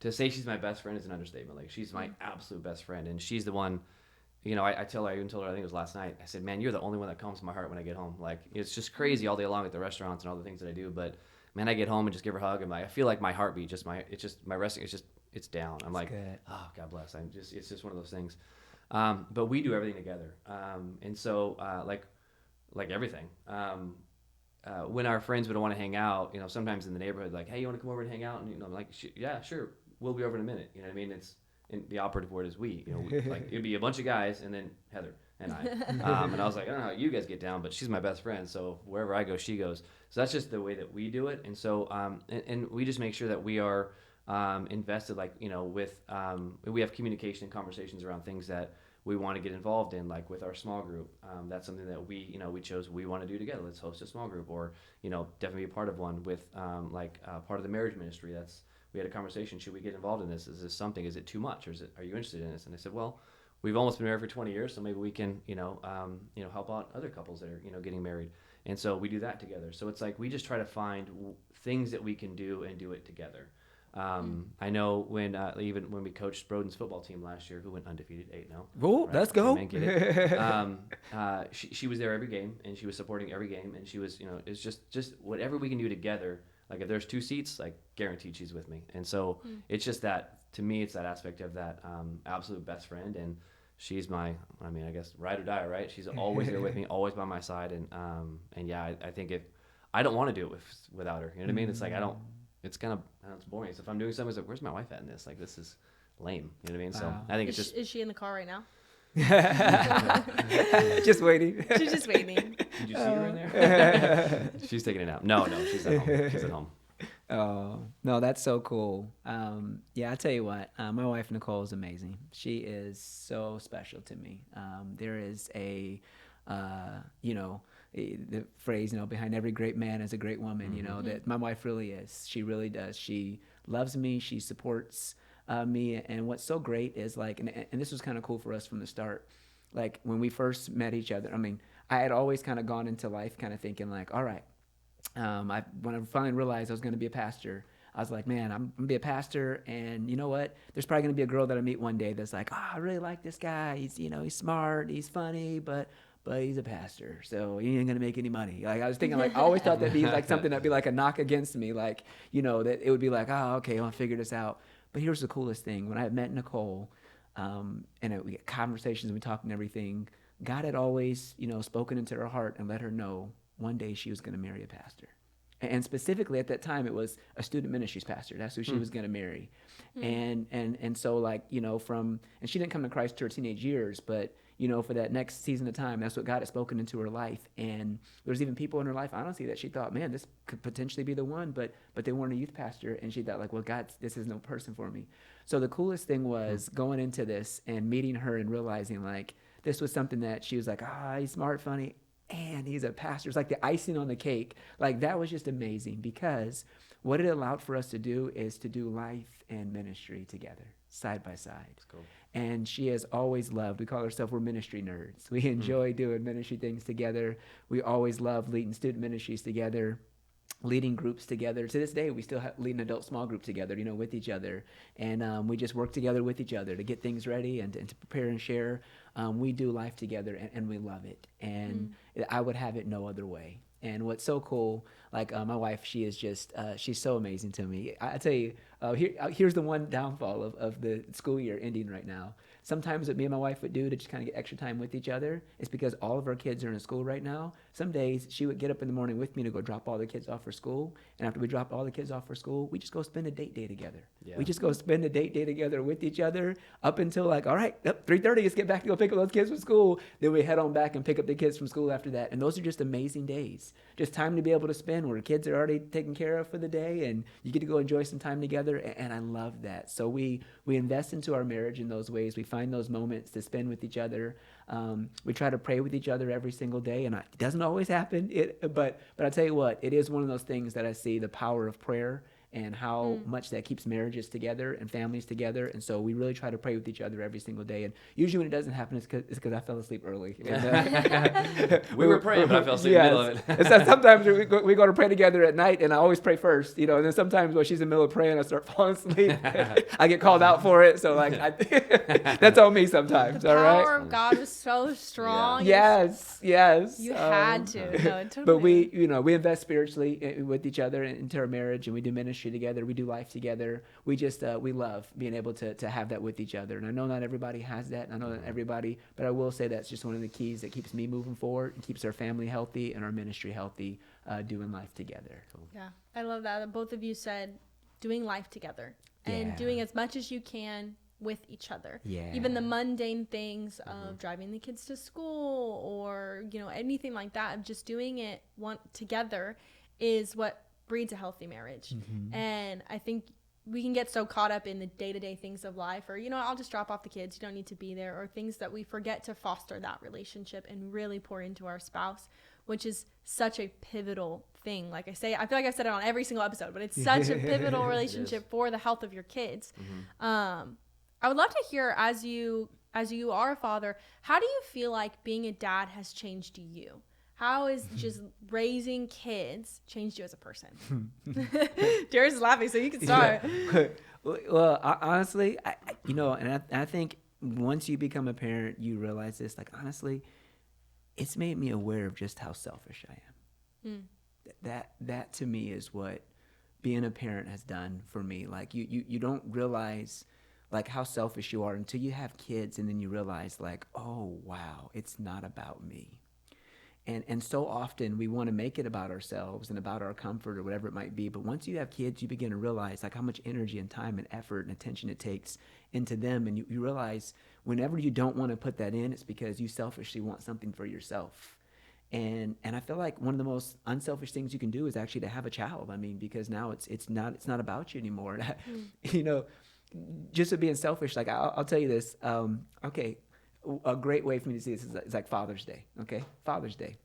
to say she's my best friend is an understatement. Like, she's my absolute best friend, and she's the one. I even told her, I think it was last night, I said, man, you're the only one that calms my heart when I get home. Like, it's just crazy all day long at the restaurants and all the things that I do. But, man, I get home and just give her a hug, and I feel like my heartbeat, my resting, it's down. I'm like, good. Oh, God bless. It's just one of those things. But we do everything together. And so, like everything. When our friends would want to hang out, sometimes in the neighborhood, like, hey, you want to come over and hang out? And, I'm like, yeah, sure. We'll be over in a minute. You know what I mean? And the operative word is we. Like, it'd be a bunch of guys and then Heather and I. And I was like, I don't know how you guys get down, but she's my best friend, so wherever I go, she goes. So that's just the way that we do it. And so, and we just make sure that we are invested, like, with we have communication and conversations around things that we want to get involved in, like with our small group. That's something that we chose we want to do together. Let's host a small group, or definitely be part of one with part of the marriage ministry. We had a conversation. Should we get involved in this? Is this something? Is it too much, or are you interested in this? And I said, well, we've almost been married for 20 years, so maybe we can help out other couples that are getting married. And so we do that together. So it's like we just try to find things that we can do and do it together. I know even when we coached Broden's football team last year, who went undefeated 8-0. Oh, right? Let's go. She was there every game, and she was supporting every game, and she was, it's just whatever we can do together. Like if there's 2 seats, like guaranteed she's with me. And so it's just that, to me, it's that aspect of that absolute best friend. And she's I guess ride or die, right? She's always there with me, always by my side. And yeah, I think I don't want to do it without her. You know what I mean? It's like, it's kind of, it's boring. So if I'm doing something, it's like, where's my wife at in this? Like, this is lame. You know what I mean? So I think it's just. Is she in the car right now? Just waiting. She's just waiting. Did you see her in there? She's taking a nap. No, she's at home. She's at home. Oh, no, that's so cool. I tell you what, my wife, Nicole, is amazing. She is so special to me. There is the phrase, behind every great man is a great woman, that my wife really is. She really does. She loves me. She supports me. And what's so great is and this was kind of cool for us from the start. Like when we first met each other, I had always kind of gone into life kind of thinking like, all right, when I finally realized I was going to be a pastor, I was like, man, I'm going to be a pastor. And you know what? There's probably going to be a girl that I meet one day that's like, I really like this guy. He's, he's smart. He's funny, but he's a pastor, so he ain't gonna make any money. Like I was thinking, I always thought that'd be like something that'd be like a knock against me, that it would be like, oh, okay, I'll figure this out. But here's the coolest thing: when I met Nicole, we get conversations and we talked and everything, God had always, spoken into her heart and let her know one day she was gonna marry a pastor. And specifically at that time, it was a student ministries pastor. That's who she was going to marry. And so and she didn't come to Christ to her teenage years, but for that next season of time, that's what God had spoken into her life. And there's even people in her life, honestly, that she thought, man, this could potentially be the one, but they weren't a youth pastor. And she thought well, God, this is no person for me. So the coolest thing was going into this and meeting her and realizing this was something that she was like, he's smart, funny, and he's a pastor. It's like the icing on the cake. That was just amazing, because what it allowed for us to do is to do life and ministry together, side by side. That's cool. And she has always loved, we call ourselves, we're ministry nerds. We enjoy doing ministry things together. We always love leading student ministries together, leading groups together. To this day, we still lead an adult small group together, with each other. And we just work together with each other to get things ready and to prepare and share. We do life together, and we love it. And I would have it no other way. And what's so cool, my wife, she is just, she's so amazing to me. I tell you, here's the one downfall of the school year ending right now. Sometimes what me and my wife would do to just kind of get extra time with each other is because all of our kids are in school right now. Some days she would get up in the morning with me to go drop all the kids off for school. And after we drop all the kids off for school, we just go spend a date day together. Yeah. We just go spend a date day together with each other up until all right, 3:30, let's get back to go pick up those kids from school. Then we head on back and pick up the kids from school after that. And those are just amazing days. Just time to be able to spend where the kids are already taken care of for the day and you get to go enjoy some time together. And I love that. So we invest into our marriage in those ways. We find those moments to spend with each other. We try to pray with each other every single day, and it doesn't always happen. But I tell you what, it is one of those things that I see the power of prayer and how much that keeps marriages together and families together. And so we really try to pray with each other every single day. And usually when it doesn't happen, it's because I fell asleep early. And, we were praying, but I fell asleep in the middle of it. And so sometimes we go to pray together at night, and I always pray first, and then sometimes when she's in the middle of praying, I start falling asleep. I get called out for it. So that's on me sometimes. The all right. power of God was so strong. Yeah. Yes. You had to. No, totally. But we invest spiritually with each other into our marriage, and we do ministry together. We do life together. We just we love being able to have that with each other. And I know not everybody has that. And I know not everybody, but I will say that's just one of the keys that keeps me moving forward and keeps our family healthy and our ministry healthy, doing life together. Cool. Yeah, I love that both of you said doing life together and doing as much as you can with each other. Yeah. Even the mundane things of driving the kids to school or anything like that, of just doing it together is what breeds a healthy marriage. And I think we can get so caught up in the day-to-day things of life, or, you know, I'll just drop off the kids, you don't need to be there, or things that we forget to foster that relationship and really pour into our spouse, which is such a pivotal thing. Like I say, I feel like I've said it on every single episode, but it's such a pivotal relationship for the health of your kids. I would love to hear, as you are a father, how do you feel like being a dad has changed you? How is just raising kids changed you as a person? Darius is laughing, so you can start. Well, honestly, I think once you become a parent, you realize this. Like, honestly, it's made me aware of just how selfish I am. That to me is what being a parent has done for me. Like, you don't realize like how selfish you are until you have kids, and then you realize like, oh wow, it's not about me. And so often we want to make it about ourselves and about our comfort or whatever it might be. But once you have kids, you begin to realize like how much energy and time and effort and attention it takes into them. And you realize whenever you don't want to put that in, it's because you selfishly want something for yourself. And I feel like one of the most unselfish things you can do is actually to have a child. I mean, because now it's not about you anymore. You know, just with being selfish, like I'll tell you this. Okay. A great way for me to see this is like Father's Day, okay? Father's Day.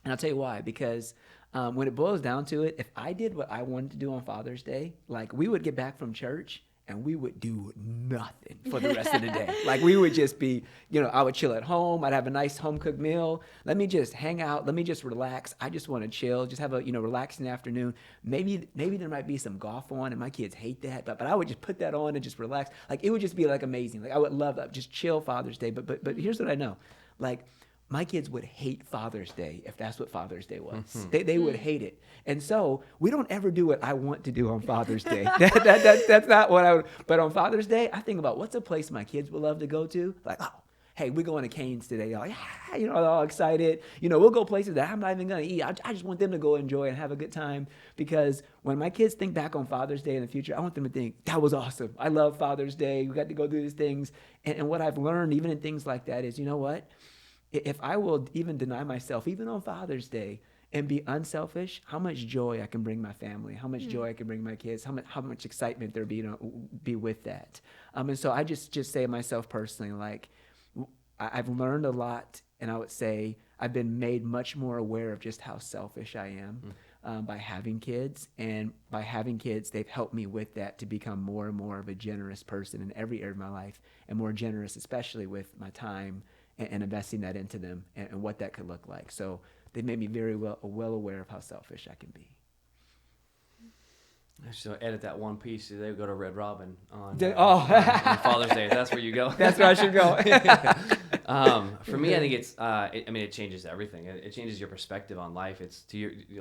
And I'll tell you why, because when it boils down to it, if I did what I wanted to do on Father's Day, like we would get back from church and we would do nothing for the rest of the day. Like we would just be, you know, I would chill at home. I'd have a nice home-cooked meal. Let me just hang out. Let me just relax. I just want to chill, just have a, you know, relaxing afternoon. Maybe there might be some golf on, and my kids hate that, but I would just put that on and just relax. Like it would just be like amazing. Like I would love that, just chill Father's Day. But here's what I know. Like my kids would hate Father's Day if that's what Father's Day was. They would hate it. And so we don't ever do what I want to do on Father's Day. That's not what I would. But on Father's Day, I think about what's a place my kids would love to go to. Like, oh, hey, we're going to Cane's today. They're like, yeah, you know, they're all excited. You know, we'll go places that I'm not even going to eat. I just want them to go enjoy and have a good time. Because when my kids think back on Father's Day in the future, I want them to think, that was awesome. I love Father's Day. We got to go do these things. And what I've learned, even in things like that, is, you know what? If I will even deny myself, even on Father's Day, and be unselfish, how much joy I can bring my family, how much joy I can bring my kids, how much excitement there be with that. And so I just say to myself personally, like, I've learned a lot, and I would say I've been made much more aware of just how selfish I am by having kids. And by having kids, they've helped me with that to become more and more of a generous person in every area of my life, and more generous, especially with my time and investing that into them and what that could look like. So they made me very well aware of how selfish I can be. I should edit that one piece. They go to Red Robin on on Father's Day. That's where you go. That's where I should go. For me, I think it changes everything. It changes your perspective on life. It's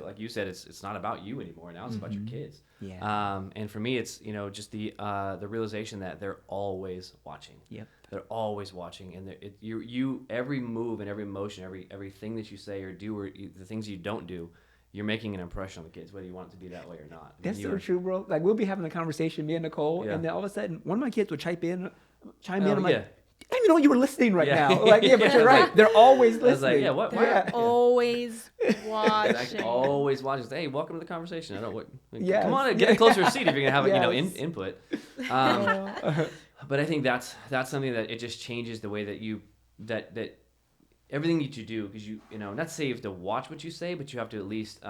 like you said, it's not about you anymore. Now it's about your kids. Yeah. And for me, it's, you know, just the realization that they're always watching. Yep. They're always watching, and you every move and every motion, everything that you say or do, or the things you don't do, you're making an impression on the kids, whether you want it to be that way or not. That's so true, bro. Like we'll be having a conversation, me and Nicole, and then all of a sudden, one of my kids would chime in. I'm like, I didn't even know you were listening right now. Like, yeah, but you're right. They're always listening. I was like, yeah, what? They're always watching. Like, always watching. Hey, welcome to the conversation. I don't know what. Come on, get a closer seat if you're gonna have input. But I think that's something that it just changes the way that you that everything that you do, because you know, not say you have to watch what you say, but you have to at least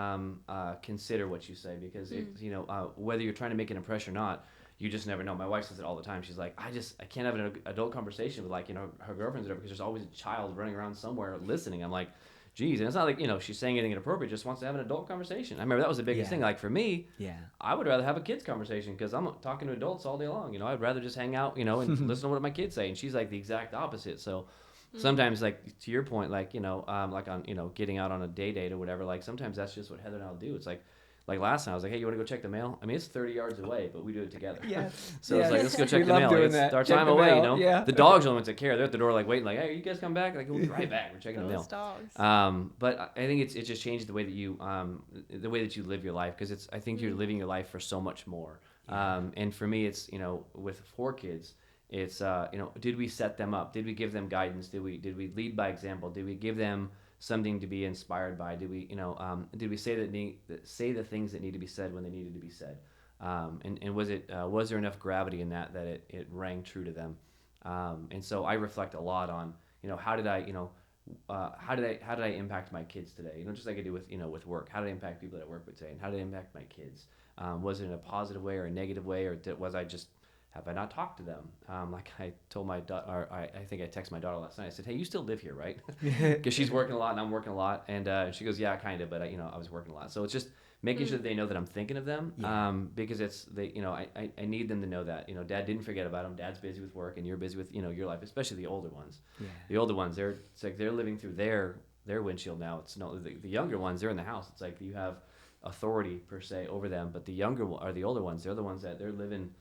consider what you say, because it's, you know, whether you're trying to make an impression or not, you just never know. My wife says it all the time. She's like, I can't have an adult conversation with, like, you know, her girlfriends or whatever, because there's always a child running around somewhere listening. I'm like, geez, and it's not like, you know, she's saying anything inappropriate, just wants to have an adult conversation. I remember that was the biggest thing. Like for me, I would rather have a kids conversation, because I'm talking to adults all day long. You know, I'd rather just hang out, you know, and listen to what my kids say. And she's like the exact opposite. So sometimes, like to your point, like, you know, like on, you know, getting out on a date or whatever, like sometimes that's just what Heather and I'll do. It's like last time I was like, hey, you want to go check the mail? I mean, it's 30 yards away, but we do it together. So it's like, let's go check the mail. Like, it's our time away, you know? Yeah. The dogs are the ones that care. They're at the door, like, waiting, like, hey, you guys come back? Like, we'll be right back. We're checking the mail. Dogs. But I think it just changes the way that you live your life, because I think you're living your life for so much more. And for me, it's, you know, with 4 kids, it's, you know, did we set them up? Did we give them guidance? Did we lead by example? Did we give them something to be inspired by? Did we, you know, did we say the things that need to be said when they needed to be said? And was there enough gravity in that it rang true to them? And so I reflect a lot on, how did I impact my kids today? Just like I do with work. How did I impact people that I work with today? And how did I impact my kids? Was it in a positive way or a negative way, or have I not talked to them? Like I told my daughter, or I think I texted my daughter last night. I said, "Hey, you still live here, right?" Because she's working a lot and I'm working a lot, and she goes, "Yeah, kind of, but I was working a lot." So it's just making sure that they know that I'm thinking of them, because I need them to know that Dad didn't forget about them. Dad's busy with work, and you're busy with your life, especially the older ones. Yeah. The older ones, it's like they're living through their windshield now. It's no the younger ones. They're in the house. It's like you have authority per se over them, but the older ones. They're the ones that they're living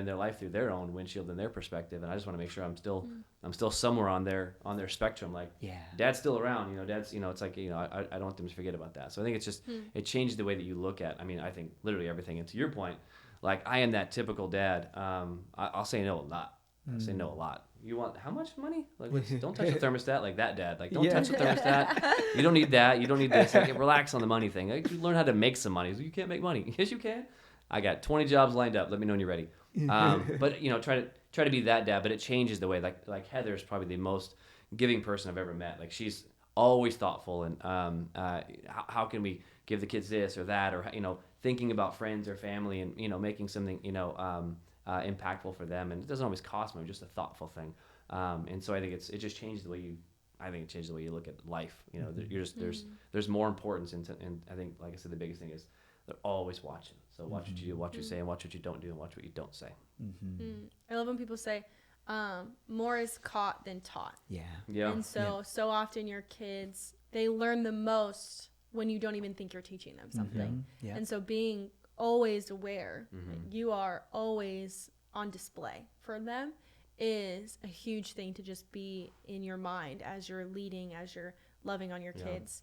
their life through their own windshield and their perspective. And I just want to make sure I'm still somewhere on their spectrum. Like, Dad's still around. Dad's it's like I don't want them to forget about that. So I think it's just it changes the way that you look at. I think literally everything. And to your point, like I am that typical dad. I'll say no a lot. I say no a lot. You want how much money? Like, don't touch the thermostat, like that dad. Like, don't touch the thermostat. You don't need that. You don't need this. Like, relax on the money thing. Like, you learn how to make some money. You can't make money. Yes, you can. I got 20 jobs lined up. Let me know when you're ready. But try to be that dad. But it changes the way. Like Heather's probably the most giving person I've ever met. Like, she's always thoughtful, and how can we give the kids this or that, or thinking about friends or family, and making something impactful for them. And it doesn't always cost money, just a thoughtful thing. And so I think it just changes the way you. I think it changes the way you look at life. You're just there's more importance, and I think, like I said, the biggest thing is they're always watching. So watch what you do, watch what you say, and watch what you don't do, and watch what you don't say. I love when people say, more is caught than taught. Yeah. And so often your kids, they learn the most when you don't even think you're teaching them something. Yeah. And so being always aware that you are always on display for them is a huge thing to just be in your mind as you're leading, as you're loving on your kids.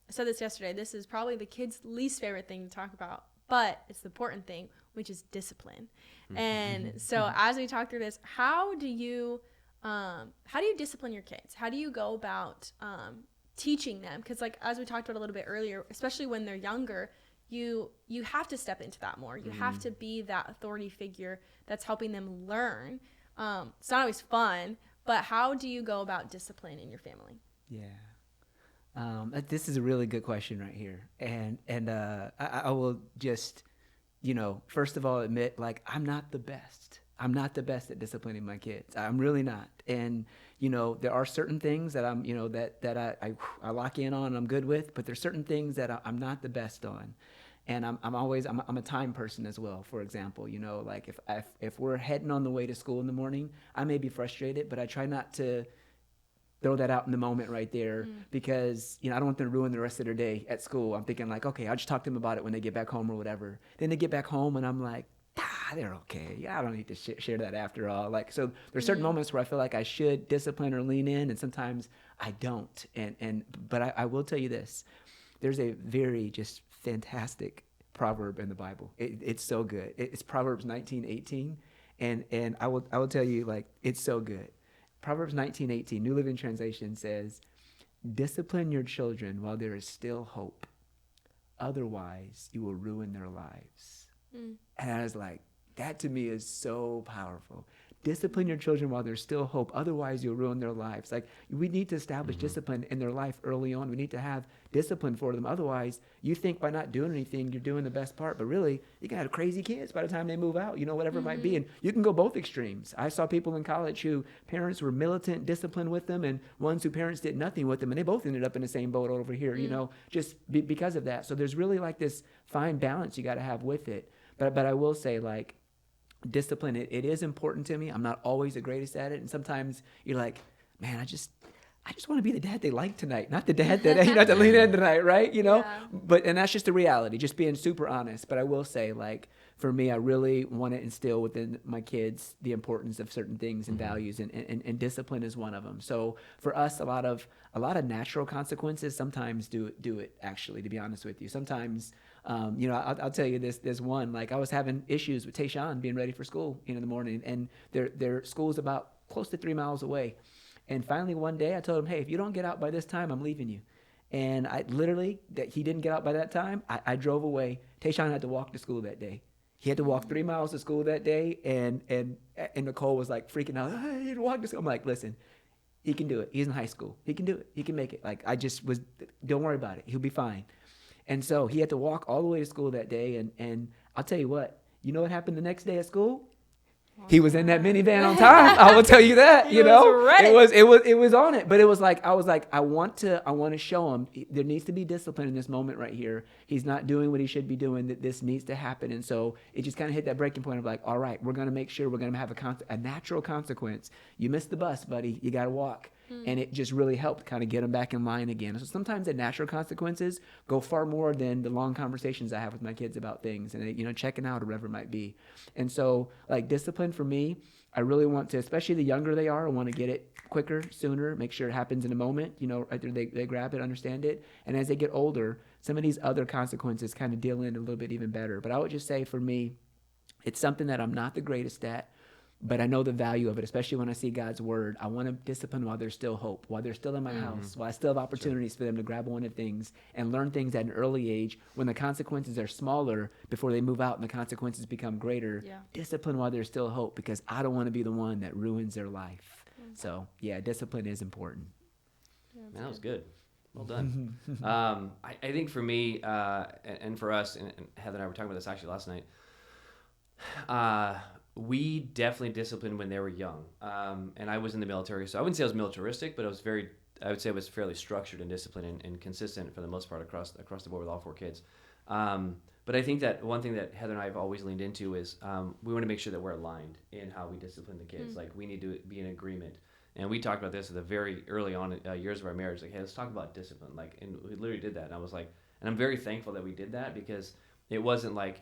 I said this yesterday. This is probably the kids' least favorite thing to talk about, but it's the important thing, which is discipline. And so as we talk through this, how do you discipline your kids? How do you go about teaching them? Because like as we talked about a little bit earlier, especially when they're younger, you have to step into that more. You have to be that authority figure that's helping them learn. It's not always fun, but how do you go about discipline in your family? This is a really good question right here. And I will just, first of all admit, like, I'm not the best. I'm not the best at disciplining my kids. I'm really not. And, there are certain things that I'm, that I lock in on and I'm good with, but there's certain things that I'm not the best on. And I'm a time person as well. For example, like if we're heading on the way to school in the morning, I may be frustrated, but I try not to throw that out in the moment right there because, I don't want them to ruin the rest of their day at school. I'm thinking like, okay, I'll just talk to them about it when they get back home or whatever. Then they get back home and I'm like, they're okay. Yeah, I don't need to share that after all. Like, so there's certain moments where I feel like I should discipline or lean in, and sometimes I don't. But I will tell you this. There's a very just fantastic proverb in the Bible. It's so good. It's Proverbs 19:18, and I will tell you, like, it's so good. Proverbs 19:18, New Living Translation says, "Discipline your children while there is still hope. Otherwise, you will ruin their lives." And I was like, that to me is so powerful. Discipline your children while there's still hope. Otherwise, you'll ruin their lives. Like, we need to establish discipline in their life early on. We need to have discipline for them. Otherwise, you think by not doing anything, you're doing the best part. But really, you can have crazy kids by the time they move out, whatever it might be. And you can go both extremes. I saw people in college who parents were militant discipline with them, and ones who parents did nothing with them. And they both ended up in the same boat over here, just because of that. So there's really like this fine balance you got to have with it. But I will say, like, discipline, it is important to me. I'm not always the greatest at it, and sometimes you're like, man, I just want to be the dad they like tonight, not the dad that have to lean in tonight, right? And that's just the reality, just being super honest. But I will say, like, for me, I really want to instill within my kids the importance of certain things and values, and discipline is one of them. So for us, a lot of natural consequences sometimes do it, actually, to be honest with you. Sometimes I'll tell you this. There's one, like, I was having issues with Tayshawn being ready for school in the morning, and their school's about close to 3 miles away. And finally one day I told him, hey, if you don't get out by this time, I'm leaving you. And I literally, that he didn't get out by that time, I drove away. Tayshawn had to walk to school that day. He had to walk 3 miles to school that day, and Nicole was like freaking out. I need to walk to school. I'm like, listen, he can do it. He's in high school. He can do it. He can make it. Like, don't worry about it. He'll be fine. And so he had to walk all the way to school that day. And I'll tell you what happened the next day at school? He was in that minivan on time. I will tell you that. He was ready. It was on it. But it was like, I was like, I want to show him there needs to be discipline in this moment right here. He's not doing what he should be doing. That this needs to happen. And so it just kind of hit that breaking point of like, all right, we're gonna make sure we're gonna have a natural consequence. You missed the bus, buddy. You gotta walk. And it just really helped kind of get him back in line again. So sometimes the natural consequences go far more than the long conversations I have with my kids about things and, checking out or whatever it might be. And so like discipline for me, I really want to, especially the younger they are, I want to get it quicker, sooner, make sure it happens in a moment, after they grab it, understand it. And as they get older, some of these other consequences kind of deal in a little bit even better. But I would just say for me, it's something that I'm not the greatest at. But I know the value of it, especially when I see God's word. I want to discipline while there's still hope, while they're still in my house, while I still have opportunities for them to grab one of things and learn things at an early age when the consequences are smaller before they move out and the consequences become greater. Yeah. Discipline while there's still hope, because I don't want to be the one that ruins their life. So, yeah, discipline is important. Yeah, man, that was good. Well done. I think for me and for us, and Heather and I were talking about this actually last night, we definitely disciplined when they were young. And I was in the military, so I wouldn't say I was militaristic, but I would say I was fairly structured and disciplined and consistent for the most part across the board with all 4 kids. But I think that one thing that Heather and I have always leaned into is we want to make sure that we're aligned in how we discipline the kids. Like, we need to be in agreement. And we talked about this at the very early on years of our marriage. Like, hey, let's talk about discipline. Like, and we literally did that. And I was like, and I'm very thankful that we did that, because it wasn't like,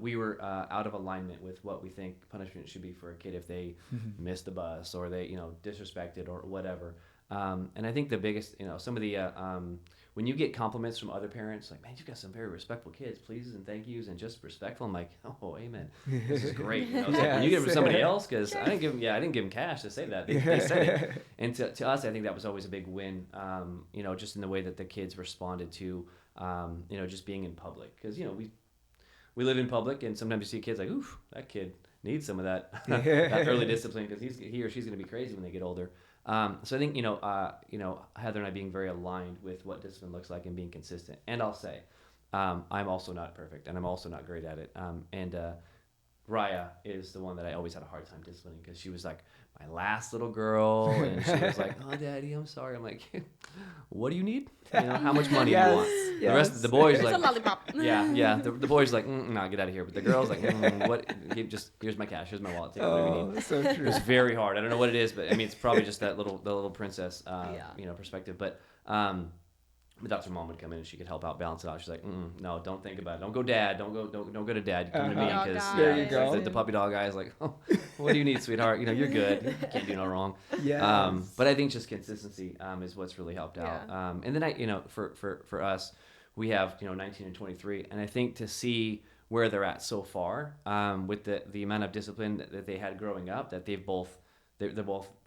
we were out of alignment with what we think punishment should be for a kid if they missed the bus or they, disrespected or whatever. And I think the biggest, some of the, when you get compliments from other parents, like, man, you've got some very respectful kids, pleases and thank yous and just respectful. I'm like, oh, amen. This is great. It's like when you get it from somebody else, because I didn't give them cash to say that. They said it. And to us, I think that was always a big win, just in the way that the kids responded to, just being in public. Because, we live in public, and sometimes you see kids like, oof, that kid needs some of that, that early discipline, because he or she's going to be crazy when they get older. So I think, Heather and I being very aligned with what discipline looks like and being consistent. And I'll say, I'm also not perfect, and I'm also not great at it. And Raya is the one that I always had a hard time disciplining, because she was like my last little girl, and she was like, oh, Daddy, I'm sorry. I'm like, what do you need? How much money do you want? Yes. The rest of the boys It's like, a lollipop. yeah. The boys like, no, get out of here. But the girls like, what? Here's my cash. Here's my wallet. Take whatever you need. So true. It's very hard. I don't know what it is, but I mean, it's probably just the little princess, perspective. But that's her mom would come in and she could help out, balance it out. She's like, no, don't think about it. Don't go dad. Don't go to dad. You come to me, because there you go. The puppy dog guy is like, oh, what do you need, sweetheart? You're good. You can't do no wrong. Yeah. But I think just consistency is what's really helped out. Yeah. And then for us, we have 19 and 23, and I think to see where they're at so far, with the amount of discipline that they had growing up, that they're both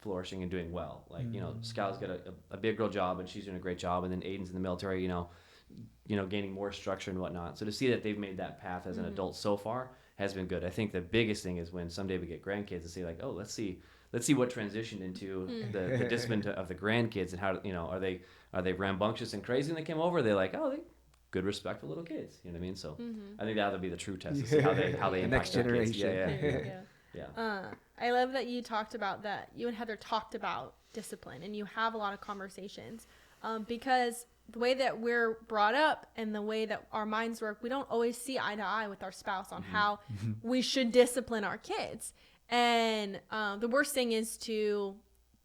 flourishing and doing well. Like, Skyla's got a big girl job, and she's doing a great job. And then Aiden's in the military, gaining more structure and whatnot. So to see that they've made that path as an adult so far has been good. I think the biggest thing is when someday we get grandkids, to see like, oh, let's see what transitioned into the discipline of the grandkids, and how, are they rambunctious and crazy when they came over? Are they like, oh, they good, respectful little kids. You know what I mean? So I think that'll be the true test to see how they the impact next their generation. Kids. Yeah. I love that you talked about that. You and Heather talked about discipline, and you have a lot of conversations, because the way that we're brought up and the way that our minds work, we don't always see eye to eye with our spouse on how we should discipline our kids. And the worst thing is to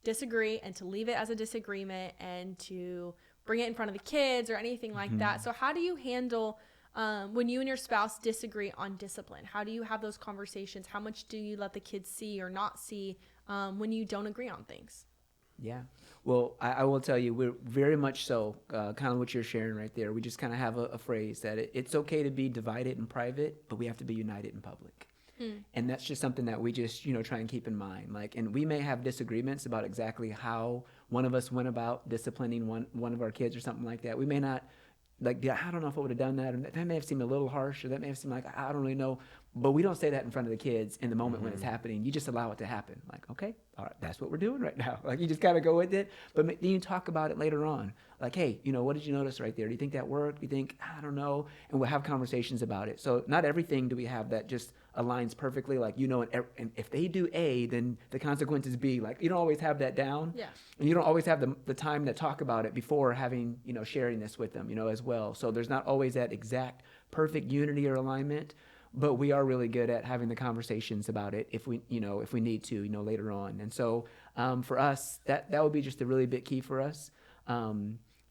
disagree and to leave it as a disagreement and to bring it in front of the kids or anything like that. So how do you handle when you and your spouse disagree on discipline? How do you have those conversations? How much do you let the kids see or not see when you don't agree on things? Yeah. Well, I will tell you, we're very much so, kind of what you're sharing right there. We just kind of have a phrase that it's okay to be divided in private, but we have to be united in public. And that's just something that we just, try and keep in mind. Like, and we may have disagreements about exactly how one of us went about disciplining one of our kids or something like that. We may not, like, I don't know if I would have done that, or that may have seemed a little harsh, or that may have seemed like, I don't really know. But we don't say that in front of the kids in the moment when it's happening. You just allow it to happen. Like, okay, all right, that's what we're doing right now. Like, you just kind of go with it. But then you talk about it later on. Like, hey, what did you notice right there? Do you think that worked? Do you think, I don't know? And we'll have conversations about it. So not everything do we have that just aligns perfectly. Like, and if they do A, then the consequence is B. Like, you don't always have that down. Yeah. And you don't always have the time to talk about it before having, sharing this with them, as well. So there's not always that exact perfect unity or alignment. But we are really good at having the conversations about it if we need to, later on. And so for us, that would be just a really big key for us.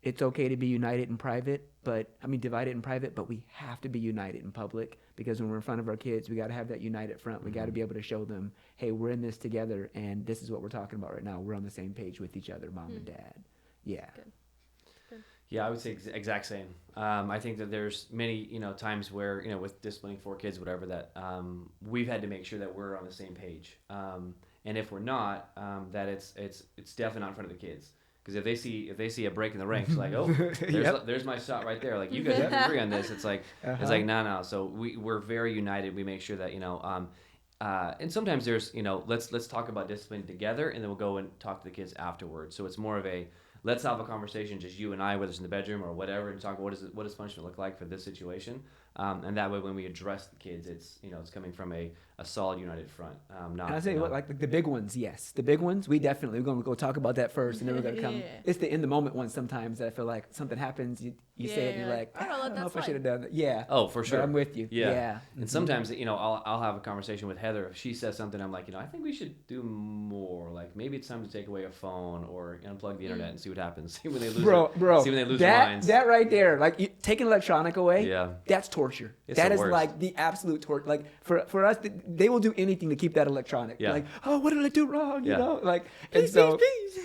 It's okay to be united in private, divided in private, but we have to be united in public, because when we're in front of our kids, we got to have that united front. We got to be able to show them, hey, we're in this together, and this is what we're talking about right now. We're on the same page with each other, mom and dad. Yeah. Good. Yeah, I would say exact same. I think that there's many, times where, with disciplining 4 kids, whatever, that we've had to make sure that we're on the same page. And if we're not, that it's definitely not in front of the kids. Because if they see a break in the ranks, like, oh, there's my shot right there. Like, you guys have to agree on this. It's like no. So we're very united. We make sure that and sometimes there's let's talk about discipline together, and then we'll go and talk to the kids afterwards. So it's more of a let's have a conversation, just you and I, whether it's in the bedroom or whatever, and talk what does punishment look like for this situation. And that way, when we address the kids, it's it's coming from a solid, united front. Not. And I say, like the big ones, yes, the big ones, we're going to go talk about that first, and then we're going to come. It's the in the moment ones sometimes that I feel like something happens, you say it, and you're like, I don't know if I should have done that. Yeah. Oh, for sure. But I'm with you. Yeah. And sometimes I'll have a conversation with Heather. If she says something, I'm like, I think we should do more. Like, maybe it's time to take away a phone or unplug the internet and see what happens. See when they lose. See when they lose their minds. That right there, like taking electronic away. Yeah. That's torture. It's that the is worst. like the absolute torture. Like for us, they will do anything to keep that electronic. Yeah. Like, oh, what did I do wrong? Yeah. Like, please.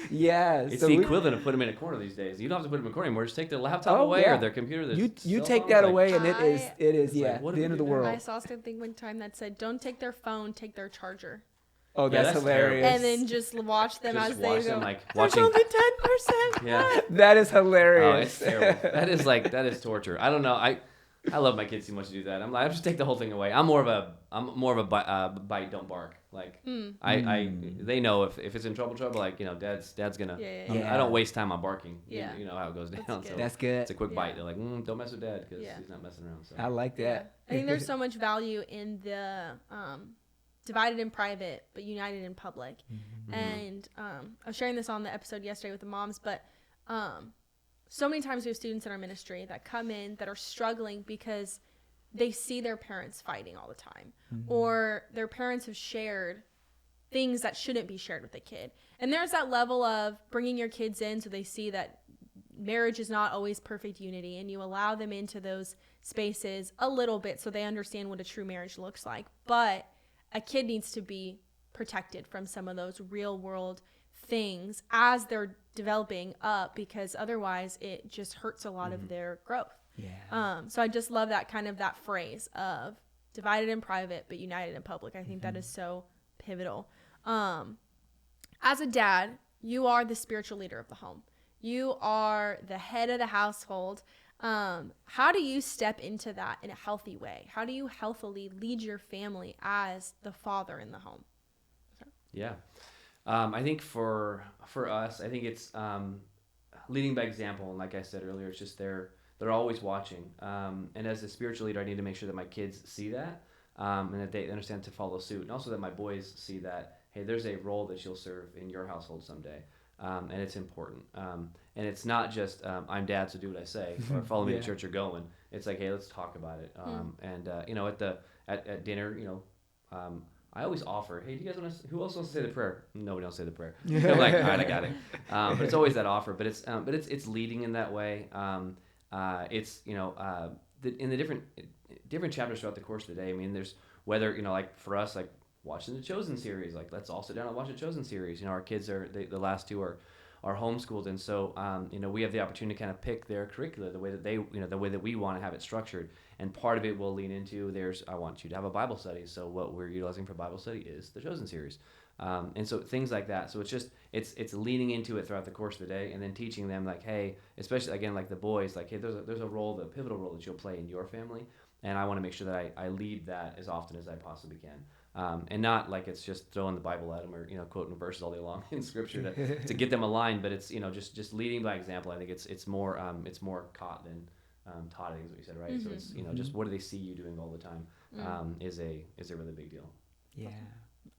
Yeah. It's so the equivalent of put them in a corner these days. You don't have to put them in a corner anymore. Just take their laptop away or their computer. You take that away, and it is like, the end of the world. I saw something one time that said, "Don't take their phone, take their charger." Oh, that's hilarious. And then just watch them as they go. There's only 10%. Yeah. That is hilarious. Oh, it's terrible. that is torture. I don't know. I love my kids too much to do that. I'm like, I just take the whole thing away. I'm more of a bite, don't bark. Like they know if it's in trouble. Like dad's gonna. I don't waste time on barking. Yeah. You know how it goes down. That's good. That's good. It's a quick bite. They're like, don't mess with dad because he's not messing around. So. I like that. I think there's so much value in the divided in private but united in public. Mm-hmm. And I was sharing this on the episode yesterday with the moms, but so many times we have students in our ministry that come in that are struggling because they see their parents fighting all the time, or their parents have shared things that shouldn't be shared with a kid. And there's that level of bringing your kids in so they see that marriage is not always perfect unity, and you allow them into those spaces a little bit so they understand what a true marriage looks like. But a kid needs to be protected from some of those real world things as they're developing up, because otherwise it just hurts a lot of their growth. Yeah. So I just love that phrase of divided in private but united in public. I think that is so pivotal. As a dad, you are the spiritual leader of the home. You are the head of the household. How do you step into that in a healthy way? How do you healthily lead your family as the father in the home? Yeah. I think for us, I think it's leading by example. And like I said earlier, it's just they're always watching. And as a spiritual leader, I need to make sure that my kids see that and that they understand to follow suit. And also that my boys see that, hey, there's a role that you'll serve in your household someday. And it's important. And it's not just I'm dad, so do what I say, or follow me to church or going. It's like, hey, let's talk about it. And at dinner, I always offer, hey, do you guys want to? Who else wants to say the prayer? Nobody else say the prayer. I'm like, all right, I got it. But it's always that offer. But it's leading in that way. It's in the different chapters throughout the course of the day. I mean, there's whether like for us, like watching the Chosen series. Like, let's all sit down and watch the Chosen series. Our kids are the last two are homeschooled, and so we have the opportunity to kind of pick their curricula the way that they, the way that we want to have it structured. And part of it will lean into I want you to have a Bible study. So what we're utilizing for Bible study is the Chosen series. And so things like that. So it's leaning into it throughout the course of the day, and then teaching them like, hey, especially again, like the boys, like, hey, there's a role, the pivotal role that you'll play in your family. And I want to make sure that I lead that as often as I possibly can. And not like it's just throwing the Bible at them or, quoting verses all day long in scripture to get them aligned, but it's, just leading by example. I think it's more caught than taught, I think is what you said, right? Mm-hmm. So it's, just what do they see you doing all the time is a really big deal. Yeah,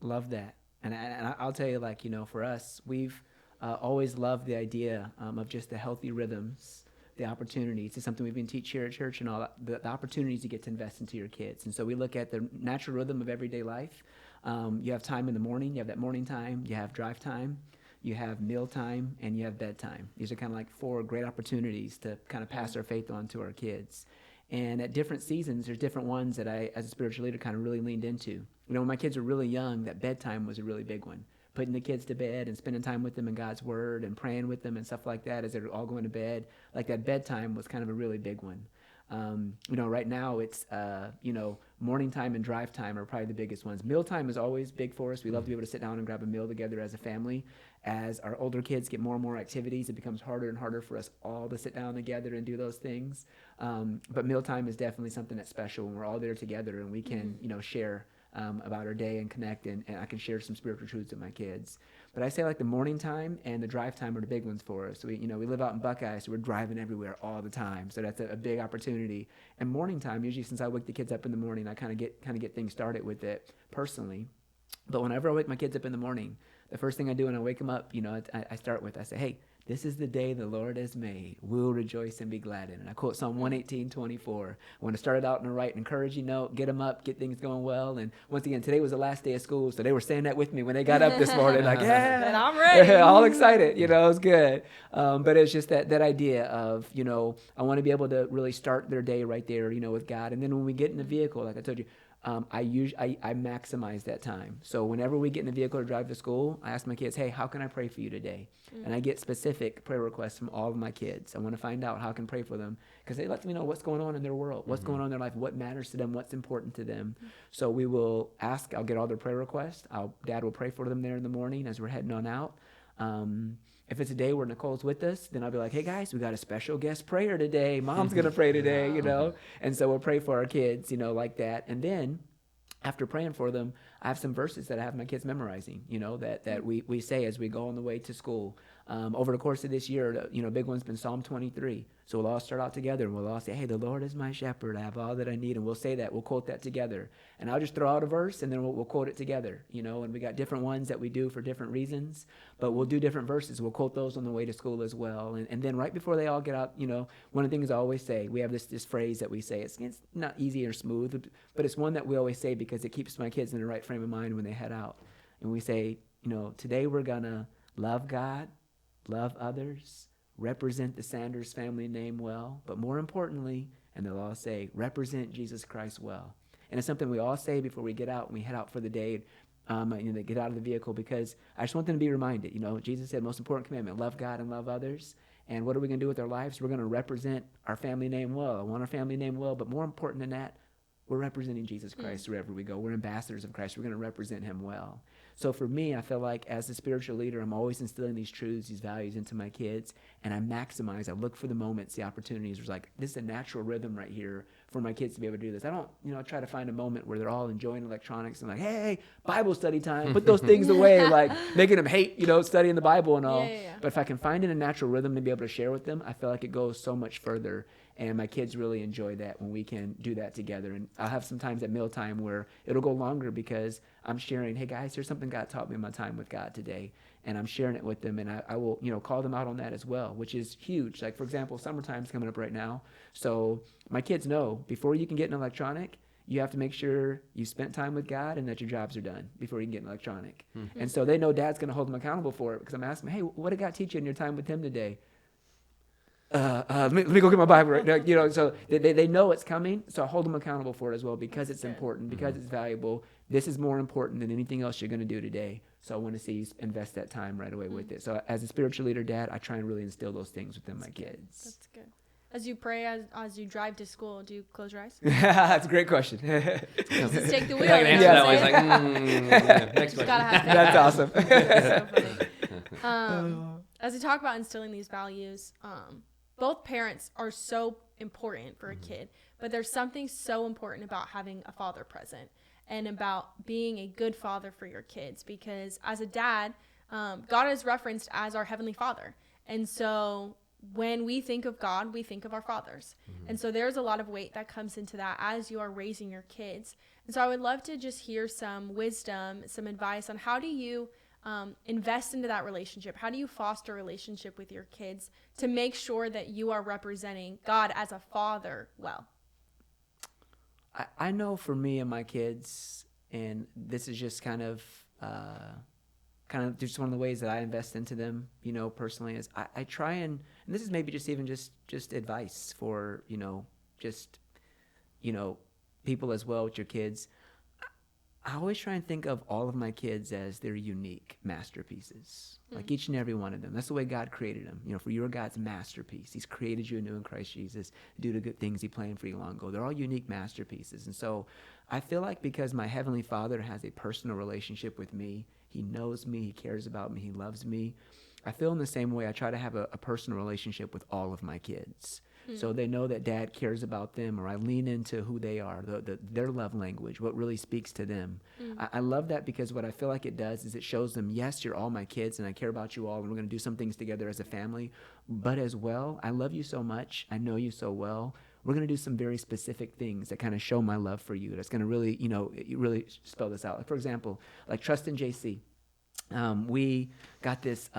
love that. And I'll tell you, like, for us, we've always loved the idea of just the healthy rhythms, the opportunities. It's something we've been teaching here at church and all that, the opportunities you get to invest into your kids. And so we look at the natural rhythm of everyday life. You have time in the morning, you have that morning time, you have drive time, you have meal time, and you have bedtime. These are kind of like 4 great opportunities to kind of pass our faith on to our kids. And at different seasons, there's different ones that I, as a spiritual leader, kind of really leaned into. When my kids were really young, that bedtime was a really big one. Putting the kids to bed and spending time with them in God's Word and praying with them and stuff like that as they're all going to bed. Like that bedtime was kind of a really big one. Right now it's, morning time and drive time are probably the biggest ones. Meal time is always big for us. We love to be able to sit down and grab a meal together as a family. As our older kids get more and more activities, it becomes harder and harder for us all to sit down together and do those things. But mealtime is definitely something that's special when we're all there together and we can, share about our day and connect, and I can share some spiritual truths with my kids. But I say like the morning time and the drive time are the big ones for us. So we live out in Buckeye, so we're driving everywhere all the time. So that's a big opportunity. And morning time, usually since I wake the kids up in the morning, I kind of get things started with it personally. But whenever I wake my kids up in the morning, the first thing I do when I wake them up, I start with, I say, hey, this is the day the Lord has made. We'll rejoice and be glad in it. I quote Psalm 118:24. I want to start it out in a right, encouraging note, get them up, get things going well. And once again, today was the last day of school, so they were saying that with me when they got up this morning, like, yeah, and I'm ready. All excited. It was good. But it's just that idea of, I want to be able to really start their day right there, with God. And then when we get in the vehicle, like I told you, I maximize that time. So whenever we get in the vehicle to drive to school, I ask my kids, hey, how can I pray for you today? And I get specific prayer requests from all of my kids. I want to find out how I can pray for them because they let me know what's going on in their world, what's going on in their life, what matters to them, what's important to them. So we will ask, I'll get all their prayer requests. Dad will pray for them there in the morning as we're heading on out. If it's a day where Nicole's with us, then I'll be like, hey guys, we got a special guest prayer today. Mom's going to pray today, And so we'll pray for our kids, like that. And then after praying for them, I have some verses that I have my kids memorizing, that we say as we go on the way to school. Over the course of this year, a big one's been Psalm 23. So we'll all start out together and we'll all say, hey, the Lord is my shepherd. I have all that I need. And we'll say that. We'll quote that together. And I'll just throw out a verse and then we'll quote it together, and we got different ones that we do for different reasons, but we'll do different verses. We'll quote those on the way to school as well. And then right before they all get out, one of the things I always say, we have this phrase that we say, it's not easy or smooth, but it's one that we always say because it keeps my kids in the right frame of mind when they head out. And we say, today we're going to love God, love others, represent the Sanders family name well, but more importantly, and they'll all say, represent Jesus Christ well. And it's something we all say before we get out and we head out for the day, they get out of the vehicle, because I just want them to be reminded, Jesus said most important commandment, love God and love others. And what are we going to do with our lives? We're going to represent our family name well. I want our family name well, but more important than that, we're representing Jesus Christ wherever we go. We're ambassadors of Christ. We're going to represent him well. So for me, I feel like as a spiritual leader, I'm always instilling these truths, these values into my kids, and I maximize. I look for the moments, the opportunities. There's like, this is a natural rhythm right here for my kids to be able to do this. I don't, try to find a moment where they're all enjoying electronics and like, hey, Bible study time, put those things away, like making them hate, studying the Bible and all. Yeah. But if I can find it a natural rhythm to be able to share with them, I feel like it goes so much further. And my kids really enjoy that when we can do that together. And I'll have some times at mealtime where it'll go longer because I'm sharing, hey guys, here's something God taught me in my time with God today. And I'm sharing it with them, and I will, call them out on that as well, which is huge. Like, for example, summertime's coming up right now. So my kids know before you can get an electronic, you have to make sure you spent time with God and that your jobs are done before you can get an electronic. Mm-hmm. And so they know Dad's going to hold them accountable for it because I'm asking them, hey, what did God teach you in your time with him today? let me go get my Bible right now. You know, so they know it's coming. So I hold them accountable for it as well because it's important, because it's valuable. This is more important than anything else you're going to do today. So I want to see you invest that time right away with it. So as a spiritual leader, Dad, I try and really instill those things within my kids. That's good. As you pray, as you drive to school, do you close your eyes? That's a great question. Just take the wheel. He's not gonna answer that one. He's like, next question. Gotta have faith. That's awesome. That's so funny. As we talk about instilling these values, both parents are so important for a kid, but there's something so important about having a father present and about being a good father for your kids, because as a dad, God is referenced as our Heavenly Father. And so when we think of God, we think of our fathers. And so there's a lot of weight that comes into that as you are raising your kids. And so I would love to just hear some wisdom, some advice on how do you invest into that relationship? How do you foster a relationship with your kids to make sure that you are representing God as a father well? I know for me and my kids, and this is just kind of just one of the ways that I invest into them, you know, personally, is I try and this is maybe just even just advice for, you know, just, you know, people as well with your kids. I always try and think of all of my kids as their unique masterpieces, like each and every one of them. That's the way God created them. You know, for you're God's masterpiece. He's created you anew in Christ Jesus to do the good things he planned for you long ago. They're all unique masterpieces. And so I feel like because my Heavenly Father has a personal relationship with me, he knows me, he cares about me, he loves me. I feel in the same way I try to have a personal relationship with all of my kids. So they know that Dad cares about them, or I lean into who they are, their love language, what really speaks to them. I love that because what I feel like it does is it shows them, yes, you're all my kids and I care about you all and we're going to do some things together as a family, but as well, I love you so much. I know you so well. We're going to do some very specific things that kind of show my love for you. That's going to really, you know, really spell this out. Like, for example, like Trust in JC. We got this,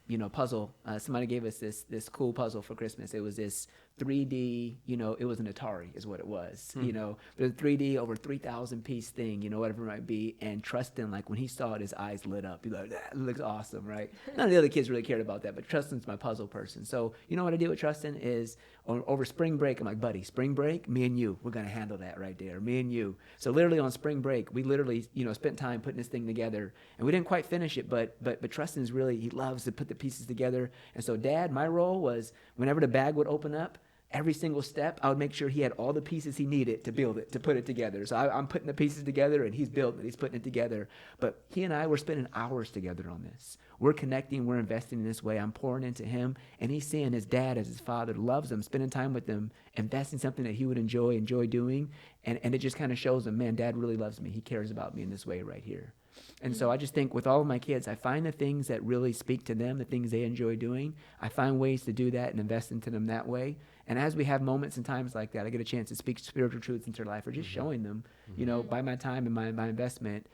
you know, puzzle. Somebody gave us this cool puzzle for Christmas. It was this 3D, you know, it was an Atari is what it was, you know, but a 3D over 3,000 piece thing, you know, whatever it might be. And Trustin, like when he saw it, his eyes lit up. He's like, that looks awesome, right? None of the other kids really cared about that, but Trustin's my puzzle person. So you know what I do with Trustin is over spring break, I'm like, buddy, spring break, me and you, we're going to handle that right there, me and you. So literally on spring break, we literally, you know, spent time putting this thing together, and we didn't quite finish it, but Trustin's really, he loves to put the pieces together. And so Dad, my role was whenever the bag would open up, every single step, I would make sure he had all the pieces he needed to build it, to put it together. So I'm putting the pieces together, and he's building it, he's putting it together. But he and I, we're spending hours together on this. We're connecting, we're investing in this way. I'm pouring into him, and he's seeing his dad as his father, loves him, spending time with him, investing something that he would enjoy doing. And it just kind of shows him, man, Dad really loves me. He cares about me in this way right here. And so I just think with all of my kids, I find the things that really speak to them, the things they enjoy doing. I find ways to do that and invest into them that way. And as we have moments and times like that, I get a chance to speak spiritual truths into their life, or just showing them, you know, by my time and my investment,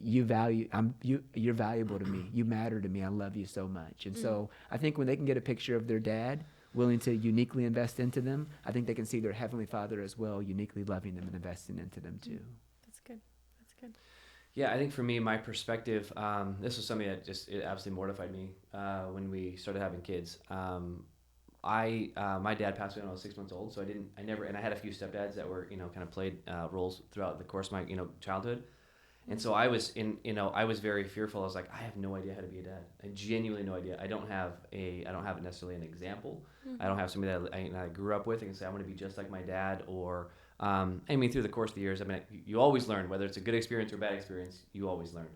you're valuable to me. You matter to me. I love you so much. And so I think when they can get a picture of their dad willing to uniquely invest into them, I think they can see their Heavenly Father as well, uniquely loving them and investing into them too. That's good. That's good. Yeah, I think for me, my perspective, this was something that it absolutely mortified me when we started having kids. My dad passed away when I was 6 months old, so I had a few stepdads that were, you know, kind of played roles throughout the course of my, you know, childhood. And so I was I was very fearful. I was like, I have no idea how to be a dad. I genuinely no idea. I don't have necessarily an example. I don't have somebody that I grew up with and can say, I want to be just like my dad, or, I mean, through the course of the years, I mean, you always learn, whether it's a good experience or bad experience, you always learn.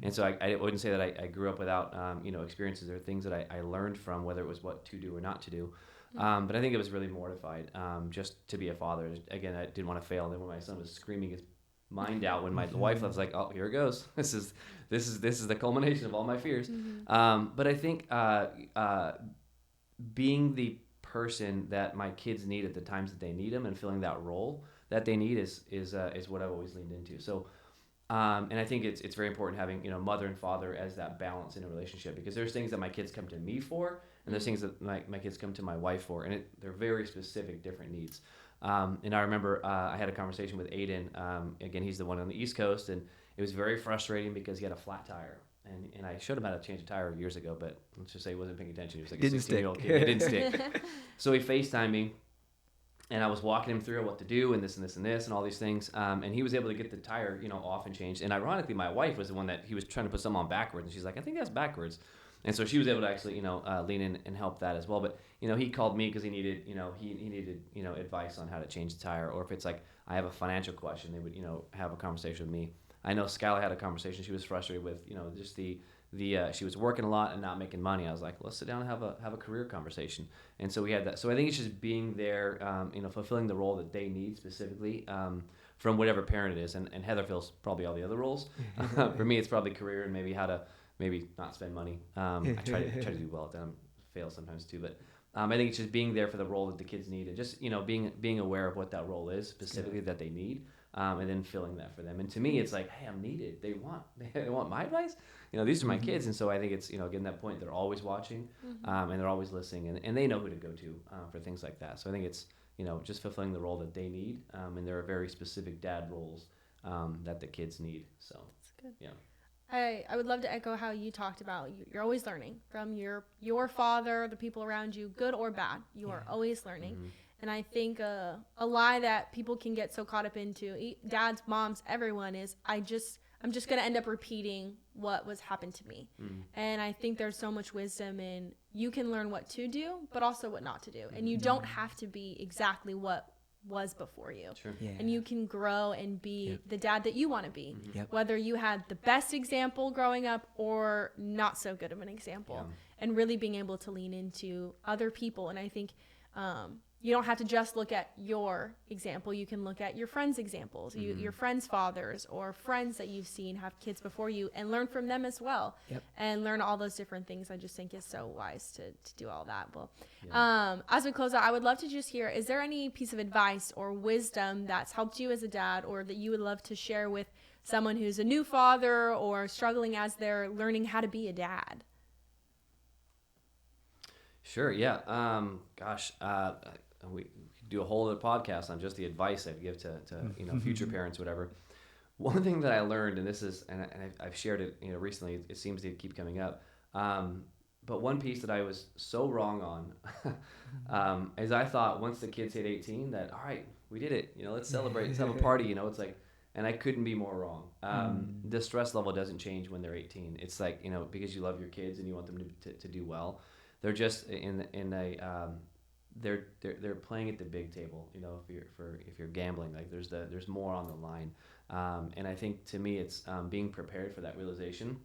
And so I wouldn't say that I grew up without, you know, experiences or things that I learned from, whether it was what to do or not to do. But I think it was really mortified, just to be a father. Again, I didn't want to fail. And then when my son was screaming his mind out, when my wife was like, oh, here it goes. This is the culmination of all my fears. But I think being the person that my kids need at the times that they need them and filling that role that they need is what I've always leaned into. So, and I think it's very important having, you know, mother and father as that balance in a relationship, because there's things that my kids come to me for, and there's things that my kids come to my wife for, and they're very specific, different needs. And I remember I had a conversation with Aiden. Again, he's the one on the East Coast, and it was very frustrating because he had a flat tire. and I showed him how to change a tire years ago, but let's just say he wasn't paying attention. He was like Didn't a 16-year-old stick. kid. It didn't stick. So he FaceTimed me, and I was walking him through what to do and this and this and this and all these things. And he was able to get the tire, off and changed. And ironically, my wife was the one that he was trying to put something on backwards, and she's like, I think that's backwards. And so she was able to actually, lean in and help that as well. But, he called me because he needed, he needed, advice on how to change the tire. Or if it's like I have a financial question, they would, have a conversation with me. I know Skylar had a conversation. She was frustrated with, just the she was working a lot and not making money. I was like, let's sit down and have a career conversation. And so we had that. So I think it's just being there, fulfilling the role that they need specifically from whatever parent it is. And Heather fills probably all the other roles. For me, it's probably career and maybe how to maybe not spend money. I try to do well at that. I fail sometimes too, but I think it's just being there for the role that the kids need, and just being aware of what that role is specifically that they need, and then filling that for them. And to me, it's like, hey, I'm needed. They want my advice. These are my kids, and so I think it's getting that point. They're always watching, and they're always listening, and they know who to go to for things like that. So I think it's just fulfilling the role that they need, and there are very specific dad roles that the kids need. So that's good. Yeah. I would love to echo how you talked about you're always learning from your father, the people around you, good or bad. You are always learning. Mm-hmm. And I think a lie that people can get so caught up into, dads, moms, everyone, is I'm just going to end up repeating what was happened to me. Mm-hmm. And I think there's so much wisdom in you can learn what to do, but also what not to do. And you don't have to be exactly what was before you. Sure. Yeah. And you can grow and be the dad that you want to be, Yep. whether you had the best example growing up or not so good of an example, and really being able to lean into other people. And I think you don't have to just look at your example. You can look at your friends' examples, your friends' fathers, or friends that you've seen have kids before you, and learn from them as well. Yep. And learn all those different things. I just think is so wise to do all that. Well, as we close out, I would love to just hear, is there any piece of advice or wisdom that's helped you as a dad, or that you would love to share with someone who's a new father or struggling as they're learning how to be a dad? Sure. Yeah. We could do a whole other podcast on just the advice I'd give to future parents, whatever. One thing that I learned, and this is, and I've shared it, recently. It seems to keep coming up. But one piece that I was so wrong on, is I thought once the kids hit 18 that, all right, we did it. Let's celebrate. Let's have a party. It's like, and I couldn't be more wrong. The stress level doesn't change when they're 18. It's like, because you love your kids and you want them to do well. They're just they're playing at the big table, if you're gambling, like there's more on the line. And I think to me it's being prepared for that realization.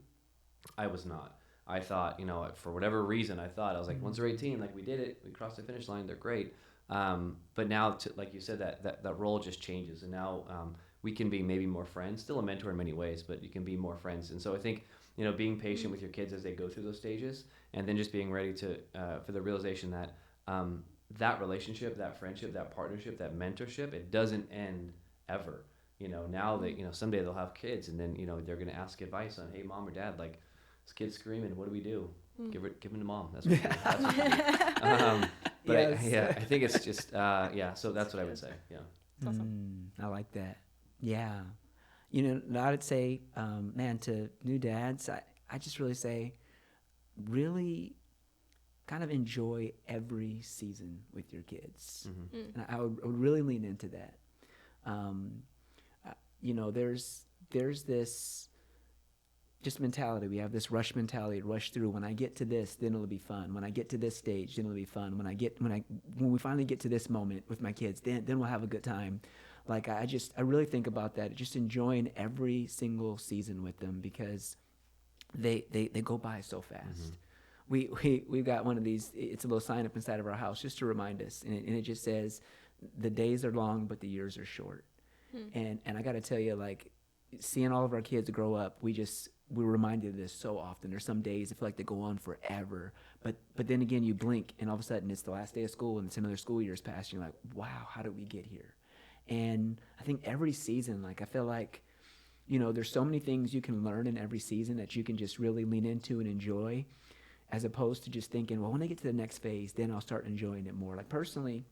I was not. I thought, for whatever reason, I was like, once they're 18, like we did it, we crossed the finish line, they're great. But now, like you said, that role just changes, and now we can be maybe more friends, still a mentor in many ways, but you can be more friends. And so I think, being patient with your kids as they go through those stages, and then just being ready to for the realization that that relationship, that friendship, that partnership, that mentorship, it doesn't end ever. Now that, someday they'll have kids, and then, they're going to ask advice on, hey, mom or dad, like, this kid's screaming, what do we do? Give him to mom. That's what but yes. I think it's just, so that's what I would say. Yeah. That's awesome. I like that. Yeah. I would say, man, to new dads, I just really say, really kind of enjoy every season with your kids. And I would really lean into that. There's this just mentality. We have this rush mentality, rush through. When I get to this, then it'll be fun. When I get to this stage, then it'll be fun. When we finally get to this moment with my kids, then we'll have a good time. Like I really think about that, just enjoying every single season with them, because they go by so fast. We've got one of these, it's a little sign up inside of our house just to remind us, and it just says, the days are long, but the years are short. And I got to tell you, like, seeing all of our kids grow up, we're reminded of this so often. There's some days I feel like they go on forever, but then again, you blink and all of a sudden it's the last day of school and it's another school year's passed, and you're like, wow, how did we get here? And I think every season, like, I feel like, there's so many things you can learn in every season that you can just really lean into and enjoy, as opposed to just thinking, well, when I get to the next phase, then I'll start enjoying it more. Like, personally,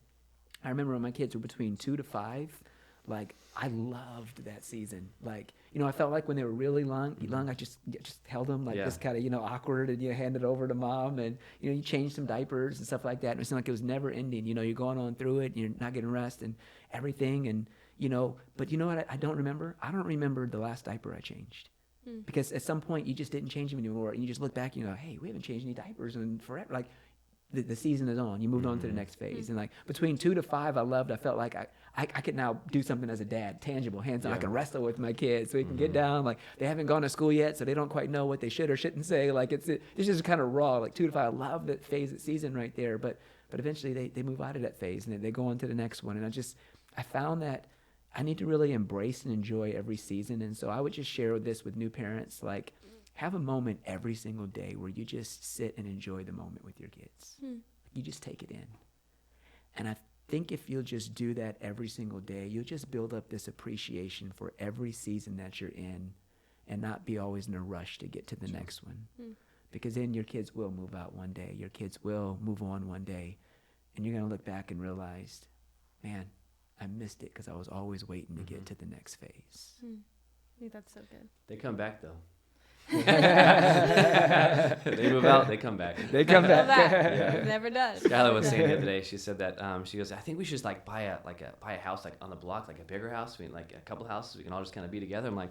I remember when my kids were between 2 to 5, like I loved that season. Like, you know, I felt like when they were really young, I just held them like this kind of, you know, awkward, and you hand it over to mom, and, you know, you change some diapers and stuff like that. And it seemed like it was never ending. You know, you're going on through it, and you're not getting rest and everything. And, you know, but you know what I don't remember? I don't remember the last diaper I changed. Because at some point you just didn't change them anymore, and you just look back and you go, hey, we haven't changed any diapers in forever. Like, the season is on. You moved on to the next phase. And like between 2 to 5, I felt like I could now do something as a dad, tangible, hands-on. I can wrestle with my kids so we can get down. Like, they haven't gone to school yet, so they don't quite know what they should or shouldn't say. Like, it's just kind of raw. Like 2 to 5, I love that phase, that season right there. But eventually they move out of that phase, and they go on to the next one. And I found that I need to really embrace and enjoy every season. And so I would just share this with new parents, like, have a moment every single day where you just sit and enjoy the moment with your kids. You just take it in. And I think if you'll just do that every single day, you'll just build up this appreciation for every season that you're in, and not be always in a rush to get to the next one. Because then your kids will move out one day. Your kids will move on one day. And you're going to look back and realize, man, I missed it because I was always waiting to get to the next phase. I think that's so good. They come back, though. They move out, they come back. They come back. Yeah. Never does. Skylar was saying the other day, she said that she goes, I think we should just like buy a house like on the block, like a bigger house. We like a couple houses, we can all just kind of be together. I'm like,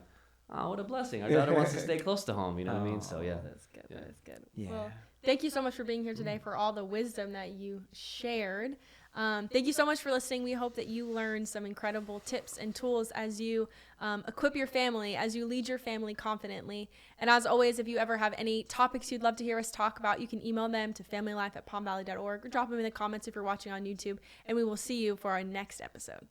oh, what a blessing. Our daughter wants to stay close to home, you know what I mean? So yeah. That's good. Yeah. That's good. Yeah. Well, thank you so much for being here today, for all the wisdom that you shared. Thank you so much for listening. We hope that you learned some incredible tips and tools as you equip your family, as you lead your family confidently. And as always, if you ever have any topics you'd love to hear us talk about, you can email them to familylife@palmvalley.org, or drop them in the comments if you're watching on YouTube. And we will see you for our next episode.